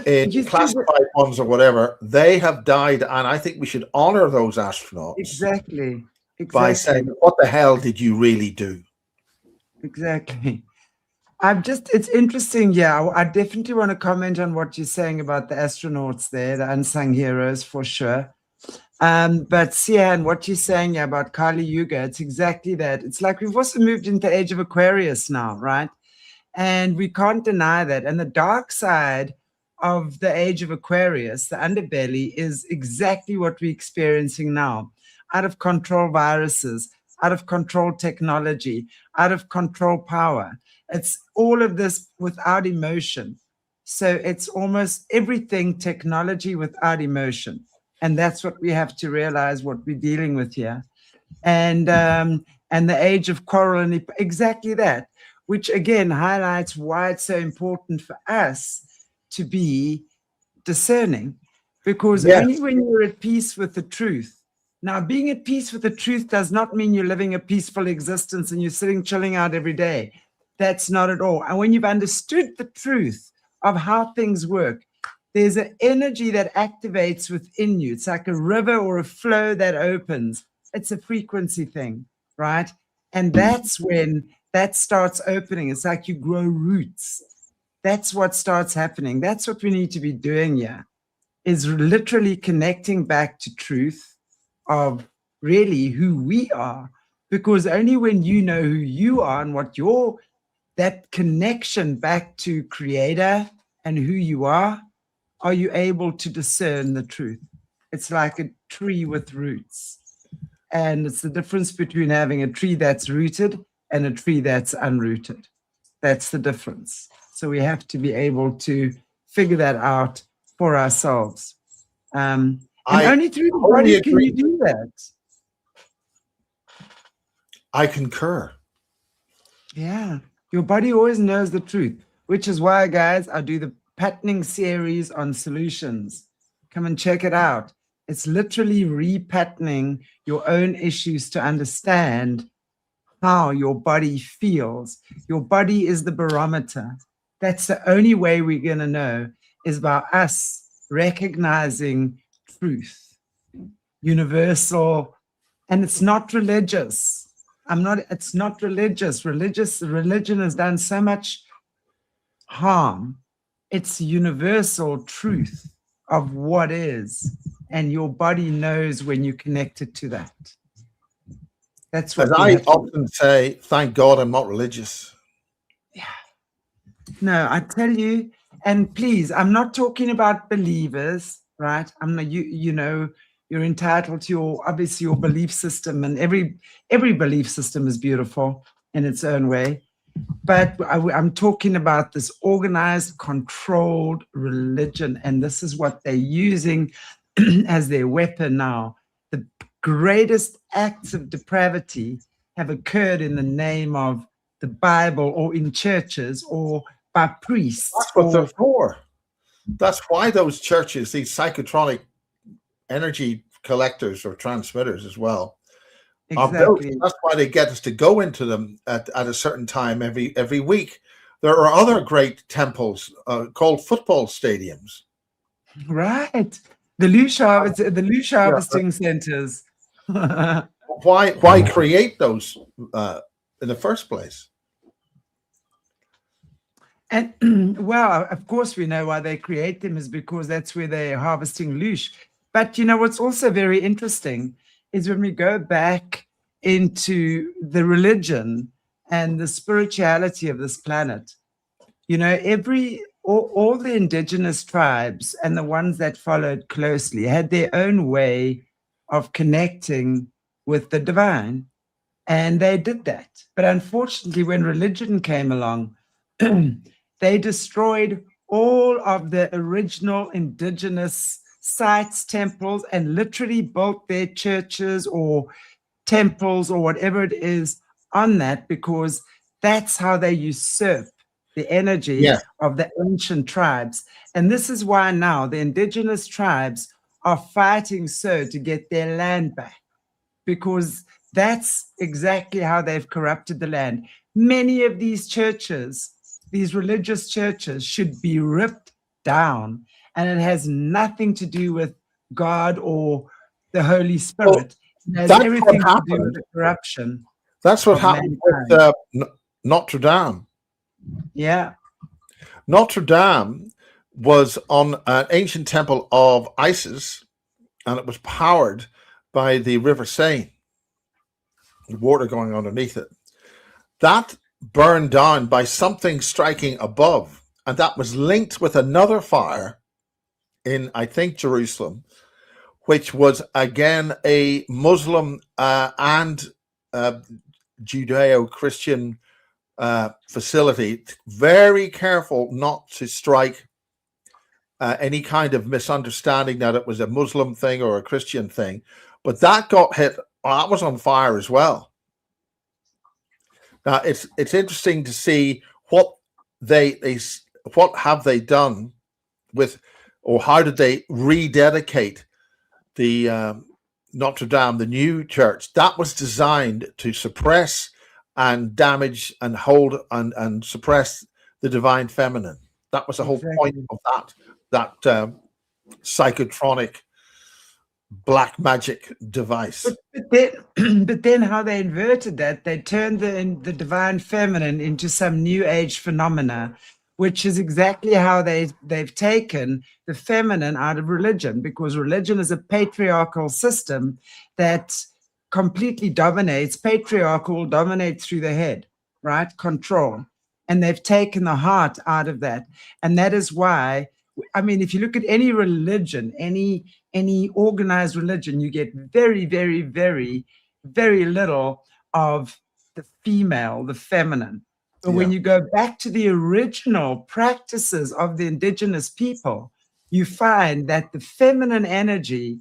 In classified ones or whatever, they have died, and I think we should honor those astronauts exactly by saying, what the hell did you really do? Exactly. It's interesting. Yeah, I definitely want to comment on what you're saying about the astronauts there, the unsung heroes for sure. But Sian, what you're saying about Kali Yuga, it's exactly that. It's like we've also moved into the age of Aquarius now, right? And we can't deny that. And the dark side of the age of Aquarius, the underbelly, is exactly what we're experiencing now. Out of control viruses, out of control technology, out of control power. It's all of this without emotion. So it's almost everything technology without emotion. And that's what we have to realize what we're dealing with here. And the age of coral, and exactly that, which again highlights why it's so important for us to be discerning, because Yes. only when you're at peace with the truth. Now, being at peace with the truth does not mean you're living a peaceful existence and you're sitting chilling out every day. That's not at all. And when you've understood the truth of how things work, there's an energy that activates within you. It's like a river or a flow that opens. It's a frequency thing, right? And that's when that starts opening. It's like you grow roots. That's what starts happening. That's what we need to be doing here, is literally connecting back to truth of really who we are. Because only when you know who you are and what that connection back to creator and who you are you able to discern the truth. It's like a tree with roots. And it's the difference between having a tree that's rooted and a tree that's unrooted. That's the difference. So we have to be able to figure that out for ourselves. And only through the body can you do that. I concur. Yeah. Your body always knows the truth, which is why, guys, I do the patterning series on solutions. Come and check it out. It's literally repatterning your own issues to understand how your body feels. Your body is the barometer. That's the only way we're going to know, is by us recognizing truth, universal, and it's not religious. It's not religious. Religion has done so much harm. It's universal truth of what is, and your body knows when you connect it to that. That's what I often say, thank God I'm not religious. Yeah. No, I tell you, and please, I'm not talking about believers, right? I'm not, you know, you're entitled to obviously your belief system, and every belief system is beautiful in its own way. But I'm talking about this organized, controlled religion, and this is what they're using as their weapon now. The greatest acts of depravity have occurred in the name of the Bible, or in churches, or by priests. That's what they're for. That's why those churches, these psychotronic energy collectors or transmitters as well, exactly. That's why they get us to go into them at a certain time every week. There are other great temples called football stadiums. Right. The loosh harvesting centers. Why create those in the first place? And well, of course, we know why they create them, is because that's where they're harvesting loosh. But you know what's also very interesting is when we go back into the religion and the spirituality of this planet, you know, all the indigenous tribes and the ones that followed closely had their own way of connecting with the divine, and they did that. But unfortunately, when religion came along, they destroyed all of the original indigenous sites, temples, and literally built their churches or temples or whatever it is on that, because that's how they usurp the energy of the ancient tribes. And this is why now the indigenous tribes are fighting so to get their land back, because that's exactly how they've corrupted the land. Many of these churches, these religious churches, should be ripped down, and it has nothing to do with God or the Holy Spirit. It has everything to do with the corruption. That's what happened with Notre Dame. Yeah. Notre Dame was on an ancient temple of Isis, and it was powered by the River Seine, the water going underneath it. That burned down by something striking above, and that was linked with another fire in, I think, Jerusalem, which was again a Muslim and Judeo-Christian facility. Very careful not to strike any kind of misunderstanding that it was a Muslim thing or a Christian thing, but that got hit. That was on fire as well. Now it's interesting to see what what have they done with, or how did they rededicate the Notre Dame, the new church that was designed to suppress and damage and hold and suppress the divine feminine. That was the whole point of that psychotronic black magic device. But then how they inverted that, they turned the divine feminine into some new age phenomena, which is exactly how they've taken the feminine out of religion, because religion is a patriarchal system that completely dominates. Patriarchal dominates through the head, right? Control. And they've taken the heart out of that. And that is why, I mean, if you look at any religion, any organized religion, you get very, very, very, very little of the female, the feminine. But when you go back to the original practices of the indigenous people, you find that the feminine energy,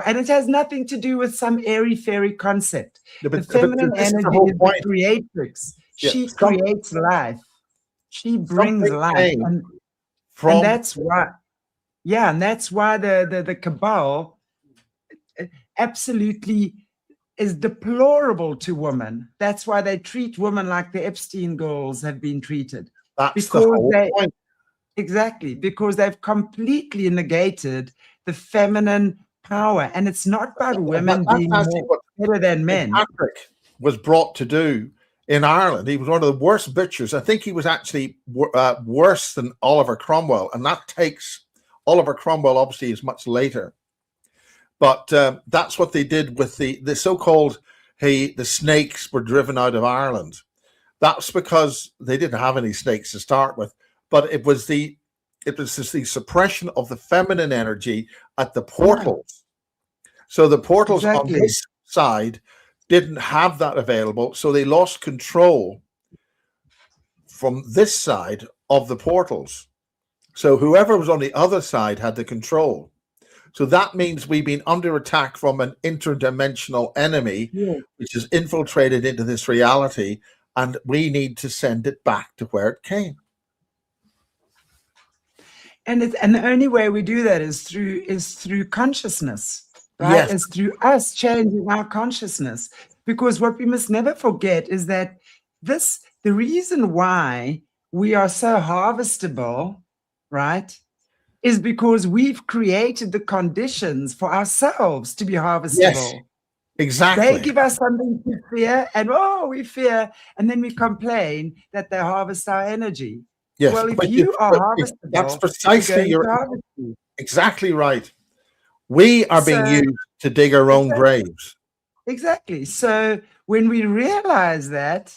and it has nothing to do with some airy-fairy concept. The feminine energy is the creatrix. She creates life. She brings life. And that's why, and that's why the cabal absolutely is deplorable to women. That's why they treat women like the Epstein girls have been treated. That's the whole point. Exactly, because they've completely negated the feminine power. And it's not about women being better than men. Patrick was brought to do in Ireland. He was one of the worst butchers. I think he was actually worse than Oliver Cromwell. And that takes, Oliver Cromwell obviously is much later. But that's what they did with the so-called, the snakes were driven out of Ireland. That's because they didn't have any snakes to start with. But it was the suppression of the feminine energy at the portals. So the portals on this side didn't have that available. So they lost control from this side of the portals. So whoever was on the other side had the control. So that means we've been under attack from an interdimensional enemy, which has infiltrated into this reality, and we need to send it back to where it came. And the only way we do that is through consciousness, right? Yes. It's through us changing our consciousness. Because what we must never forget is that the reason why we are so harvestable, right, is because we've created the conditions for ourselves to be harvestable. Yes, exactly. They give us something to fear, and we fear, and then we complain that they harvest our energy. Yes, well, if you are harvestable, that's precisely exactly right. We are being used to dig our own graves. Exactly. So when we realize that,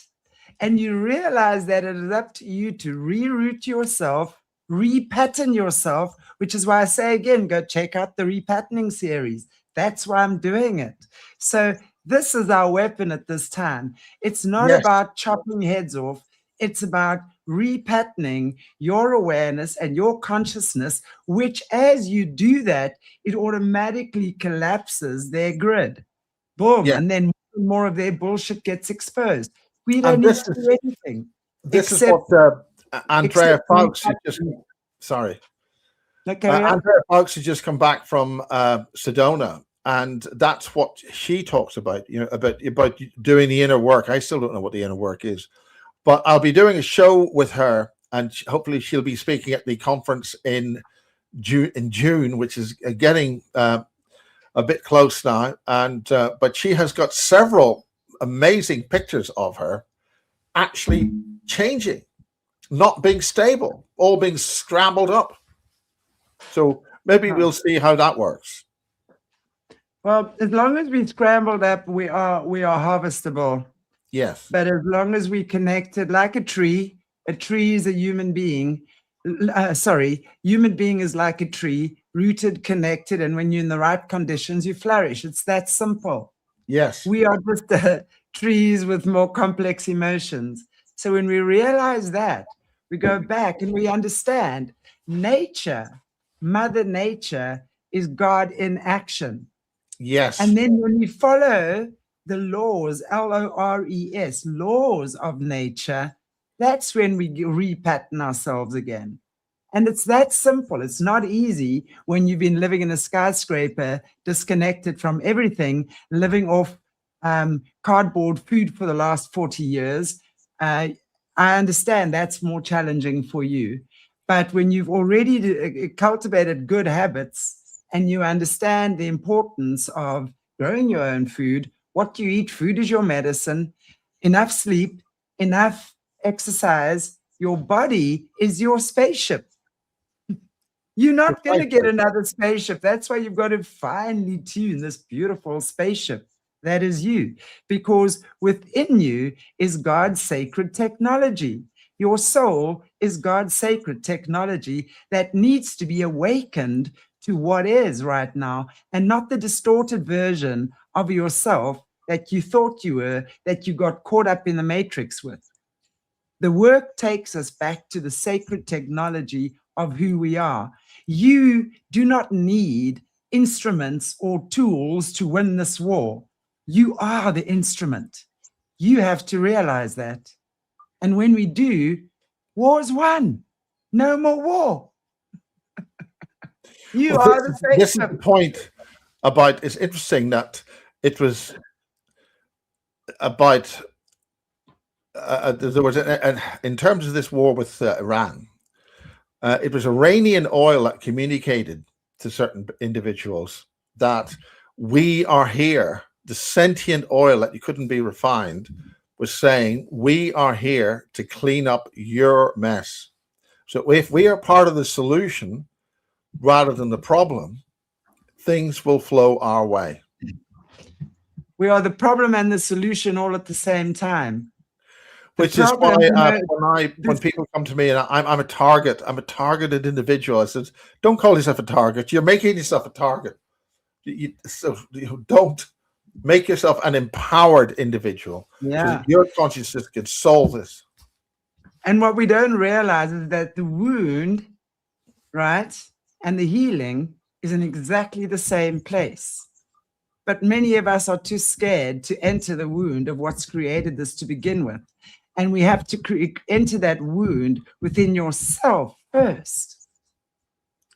and you realize that it is up to you to reroute yourself, repattern yourself, which is why I say again, go check out the repatterning series. That's why I'm doing it. So this is our weapon at this time. It's not about chopping heads off. It's about repatterning your awareness and your consciousness, which as you do that, it automatically collapses their grid. Boom. And then more of their bullshit gets exposed. We don't need to do anything. This is what Andrea Fawkes has just, Andrea Fawkes has just come back from Sedona, and that's what she talks about, about doing the inner work. I still don't know what the inner work is, but I'll be doing a show with her, and hopefully she'll be speaking at the conference in June, which is getting a bit close now. And but she has got several amazing pictures of her actually changing. not being stable, all being scrambled up. So maybe we'll see how that works. Well, as long as we scrambled up, we are harvestable. Yes. But as long as we connected like a tree is a human being. Human being is like a tree, rooted, connected, and when you're in the right conditions, you flourish. It's that simple. Yes. We are just trees with more complex emotions. So when we realize that, we go back and we understand nature, Mother Nature, is God in action. Yes. And then when we follow the laws, LORES, laws of nature, that's when we repattern ourselves again. And it's that simple. It's not easy when you've been living in a skyscraper, disconnected from everything, living off cardboard food for the last 40 years. I understand that's more challenging for you. But when you've already cultivated good habits and you understand the importance of growing your own food, what you eat, food is your medicine, enough sleep, enough exercise, your body is your spaceship. You're not going to get another spaceship. That's why you've got to finely tune this beautiful spaceship that is you, because within you is God's sacred technology. Your soul is God's sacred technology that needs to be awakened to what is right now, and not the distorted version of yourself that you thought you were, that you got caught up in the matrix with. The work takes us back to the sacred technology of who we are. You do not need instruments or tools to win this war. You are the instrument. You have to realize that. And when we do, war's won. No more war. You are the spaceship. This is the point about, it's interesting that it was about, there was, in terms of this war with Iran, it was Iranian oil that communicated to certain individuals that we are here. The sentient oil that you couldn't be refined was saying, we are here to clean up your mess. So if we are part of the solution rather than the problem, things will flow our way. We are the problem and the solution all at the same time. Which is why when people come to me and I'm a targeted individual, I said, don't call yourself a target. You're making yourself a target. So don't make yourself an empowered individual. Yeah. So your consciousness can solve this. And what we don't realize is that the wound, right, and the healing is in exactly the same place. But many of us are too scared to enter the wound of what's created this to begin with. And we have to enter that wound within yourself first.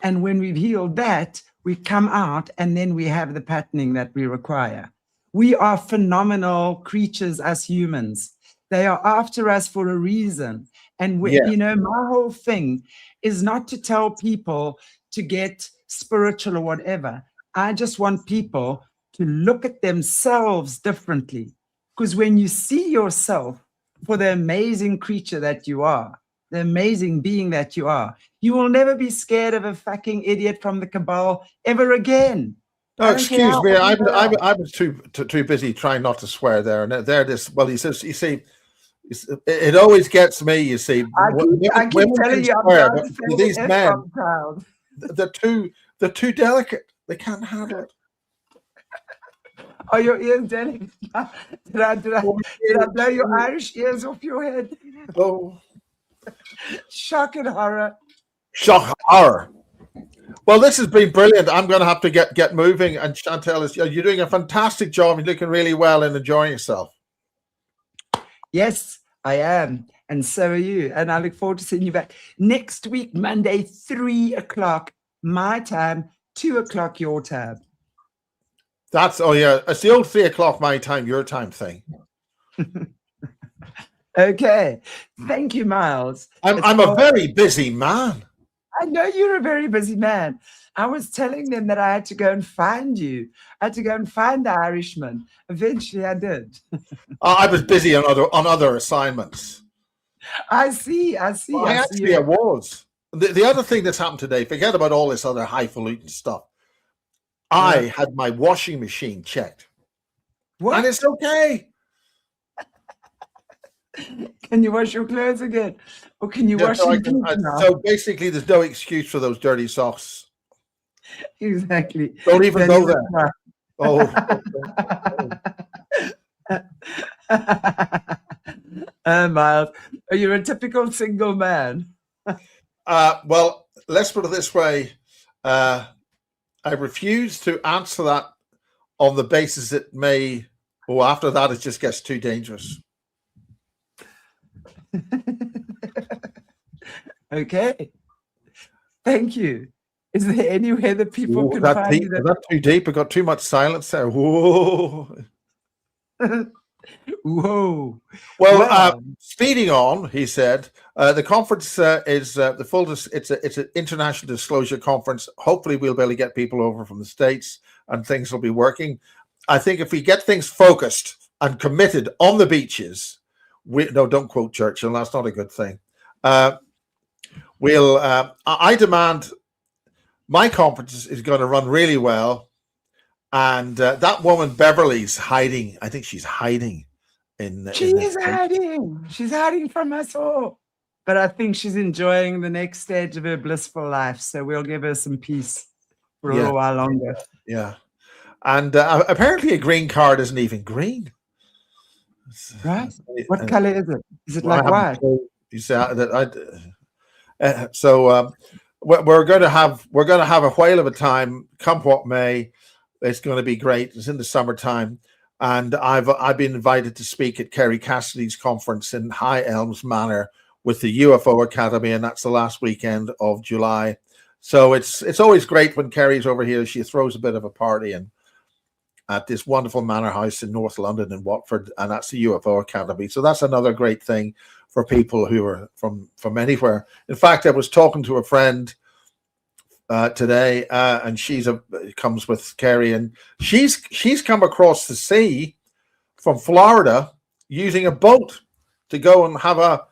And when we've healed that, we come out and then we have the patterning that we require. We are phenomenal creatures as humans. They are after us for a reason. And you know, my whole thing is not to tell people to get spiritual or whatever. I just want people to look at themselves differently. Because when you see yourself for the amazing creature that you are, the amazing being that you are, you will never be scared of a fucking idiot from the cabal ever again. Oh, excuse me. I was too busy trying not to swear there. And there this, well, he says, you see, it always gets me, you see. I keep telling you, swear, these men, they're too delicate. They can't handle it. Are your ears delicate? Did I blow your Irish ears off your head? Oh. Shock and horror. Shock horror. Well, this has been brilliant. I'm going to have to get moving. And Chantel, you're doing a fantastic job. You're looking really well and enjoying yourself. Yes, I am. And so are you. And I look forward to seeing you back next week, Monday, 3 o'clock, my time, 2 o'clock, your time. It's the old 3 o'clock, my time, your time thing. Okay. Thank you, Miles. I'm a very busy man. I know you're a very busy man. I was telling them that I had to go and find you. I had to go and find the Irishman. Eventually I did. I was busy on other assignments. I see. Well, I was. The other thing that's happened today, forget about all this other highfalutin stuff. I had my washing machine checked. What? And it's okay. Can you wash your clothes again? Or can you wash your feet now? So basically, there's no excuse for those dirty socks. Exactly. Don't even go there. Oh. Miles, you're a typical single man. Well, let's put it this way. I refuse to answer that on the basis it may, after that, it just gets too dangerous. Okay. Thank you. Is there any way that people can find you? Is that too deep? I got too much silence there. Whoa. Whoa. Well, speeding on, he said, the conference is the full. It's an international disclosure conference. Hopefully, we'll be able to get people over from the States, and things will be working. I think if we get things focused and committed on the beaches, don't quote Churchill. That's not a good thing. I demand my conference is going to run really well, and that woman Beverly's hiding. I think she's hiding. She's hiding from us all. But I think she's enjoying the next stage of her blissful life. So we'll give her some peace for a little while longer. Yeah. And apparently a green card isn't even green. Right? What color is it? Is it like white? You say so. We're going to have a whale of a time. Come what may, it's going to be great. It's in the summertime. And I've been invited to speak at Kerry Cassidy's conference in High Elms Manor with the UFO Academy, and that's the last weekend of July. So it's always great when Kerry's over here. She throws a bit of a party and at this wonderful manor house in North London in Watford, and that's the UFO Academy. So that's another great thing for people who are from anywhere. In fact, I was talking to a friend today, and comes with Kerry, and she's come across the sea from Florida using a boat to go and have a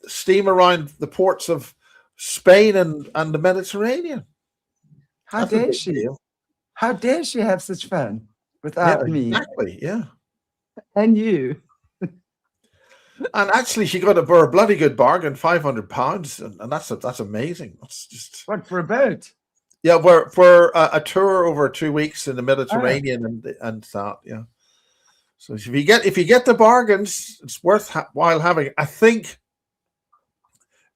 steam around the ports of Spain and the Mediterranean. How dare she? How dare she have such fun without me? Exactly, yeah. And you. And actually, she got a bloody good bargain, £500, and that's amazing. That's just what for a boat? Yeah, for a tour over 2 weeks in the Mediterranean and that, yeah. So if you get the bargains, it's worthwhile having. I think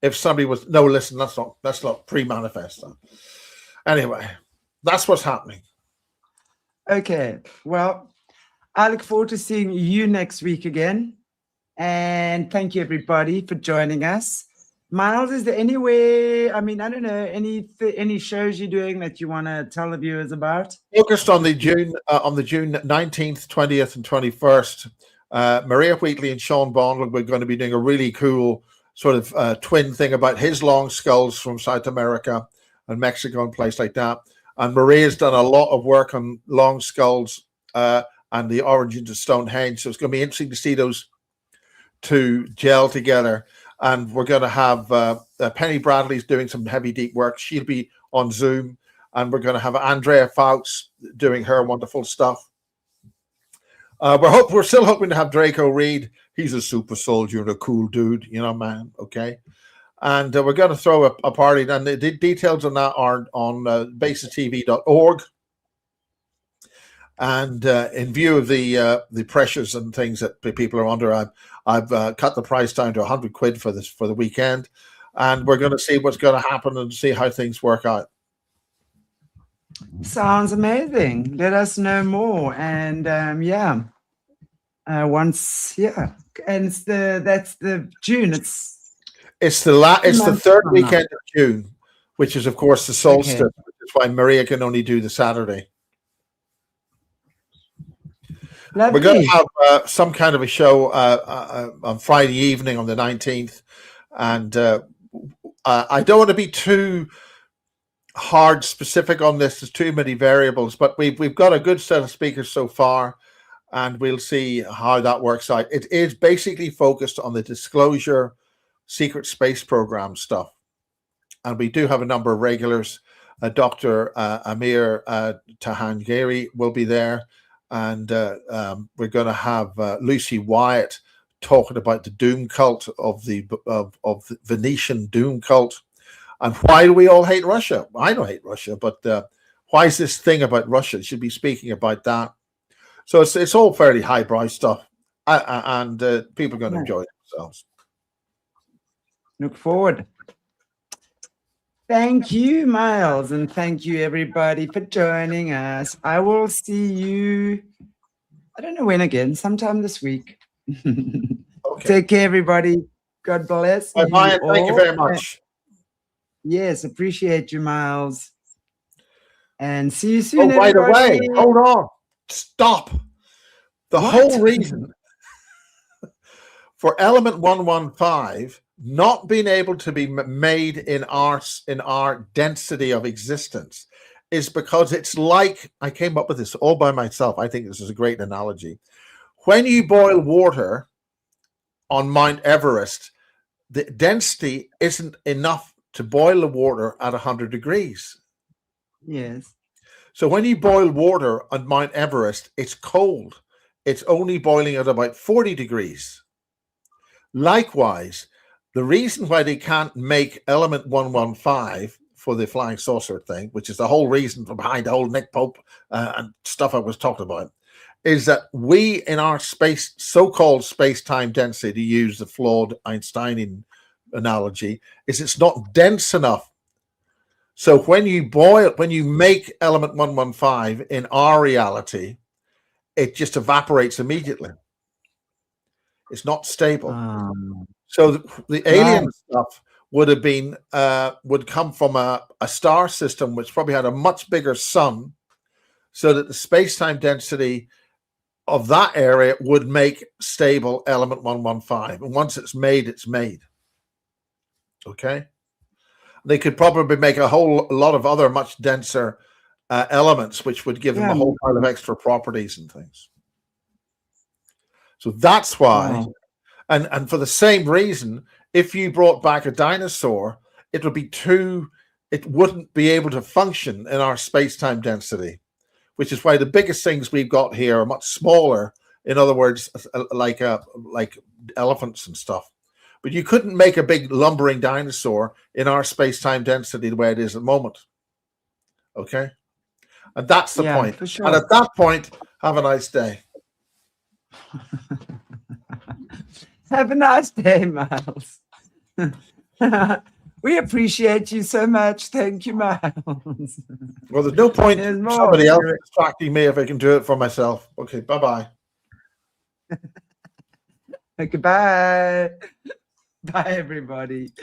if somebody was listen, that's not pre-manifest. Anyway, that's what's happening. Okay, well, I look forward to seeing you next week again. And thank you, everybody, for joining us. Miles, is there any way, I don't know, any shows you're doing that you want to tell the viewers about? Focused on the June 19th, 20th, and 21st. Maria Wheatley and Sean Bond, we're going to be doing a really cool sort of twin thing about his long skulls from South America and Mexico and place like that. And Maria's done a lot of work on long skulls and the origins of Stonehenge. So it's going to be interesting to see those to gel together. And we're going to have Penny Bradley's doing some heavy deep work. She'll be on Zoom, and we're going to have Andrea Fawkes doing her wonderful stuff. We're still hoping to have Draco Reed. He's a super soldier and a cool dude, man. Okay. And we're going to throw a party. And the details on that are on basistv.org. And in view of the pressures and things that people are under, I've cut the price down to £100 for the weekend, and we're going to see what's going to happen and see how things work out. Sounds amazing. Let us know more. And and that's the June. It's the third weekend of June, which is of course the solstice, which is why Maria can only do the Saturday. Lovely. We're going to have some kind of a show on Friday evening on the 19th. And I don't want to be too hard specific on this. There's too many variables, but we've got a good set of speakers so far. and we'll see how that works out. It is basically focused on the disclosure, secret space program stuff. And we do have a number of regulars. Dr. Amir Tahangiri will be there. And we're going to have Lucy Wyatt talking about the doom cult of the Venetian doom cult. And why do we all hate Russia? I don't hate Russia, but why is this thing about Russia? Should be speaking about that. So it's all fairly highbrow stuff, and people are going to enjoy themselves. Look forward. Thank you, Miles, and thank you, everybody, for joining us. I will see you, I don't know when again, sometime this week. Okay. Take care, everybody. God bless. Bye-bye, thank you very much. Yes, appreciate you, Miles. And see you soon, by everybody. the way, hold on. Stop. The whole reason for element 115 not being able to be made in our density of existence is because it's like, I came up with this all by myself. I think this is a great analogy. When you boil water on Mount Everest, the density isn't enough to boil the water at 100 degrees. Yes. So when you boil water on Mount Everest, it's cold. It's only boiling at about 40 degrees. Likewise, the reason why they can't make element 115 for the flying saucer thing, which is the whole reason behind the whole Nick Pope and stuff I was talking about, is that we in our so-called space-time density, to use the flawed Einsteinian analogy, is it's not dense enough. So when you make element 115 in our reality, it just evaporates immediately. It's not stable. So the alien stuff would have been would come from a star system which probably had a much bigger sun, so that the space-time density of that area would make stable element 115. And once it's made, it's made. Okay. They could probably make a whole lot of other much denser elements, which would give them a whole pile of extra properties and things. So that's why, and for the same reason, if you brought back a dinosaur, it wouldn't be able to function in our space-time density, which is why the biggest things we've got here are much smaller. In other words, like elephants and stuff. But you couldn't make a big lumbering dinosaur in our space-time density the way it is at the moment. Okay? And that's the point. For sure. And at that point, have a nice day. Have a nice day, Miles. We appreciate you so much. Thank you, Miles. Well, there's no point in somebody else distracting me if I can do it for myself. Okay, bye-bye. Goodbye. Bye, everybody.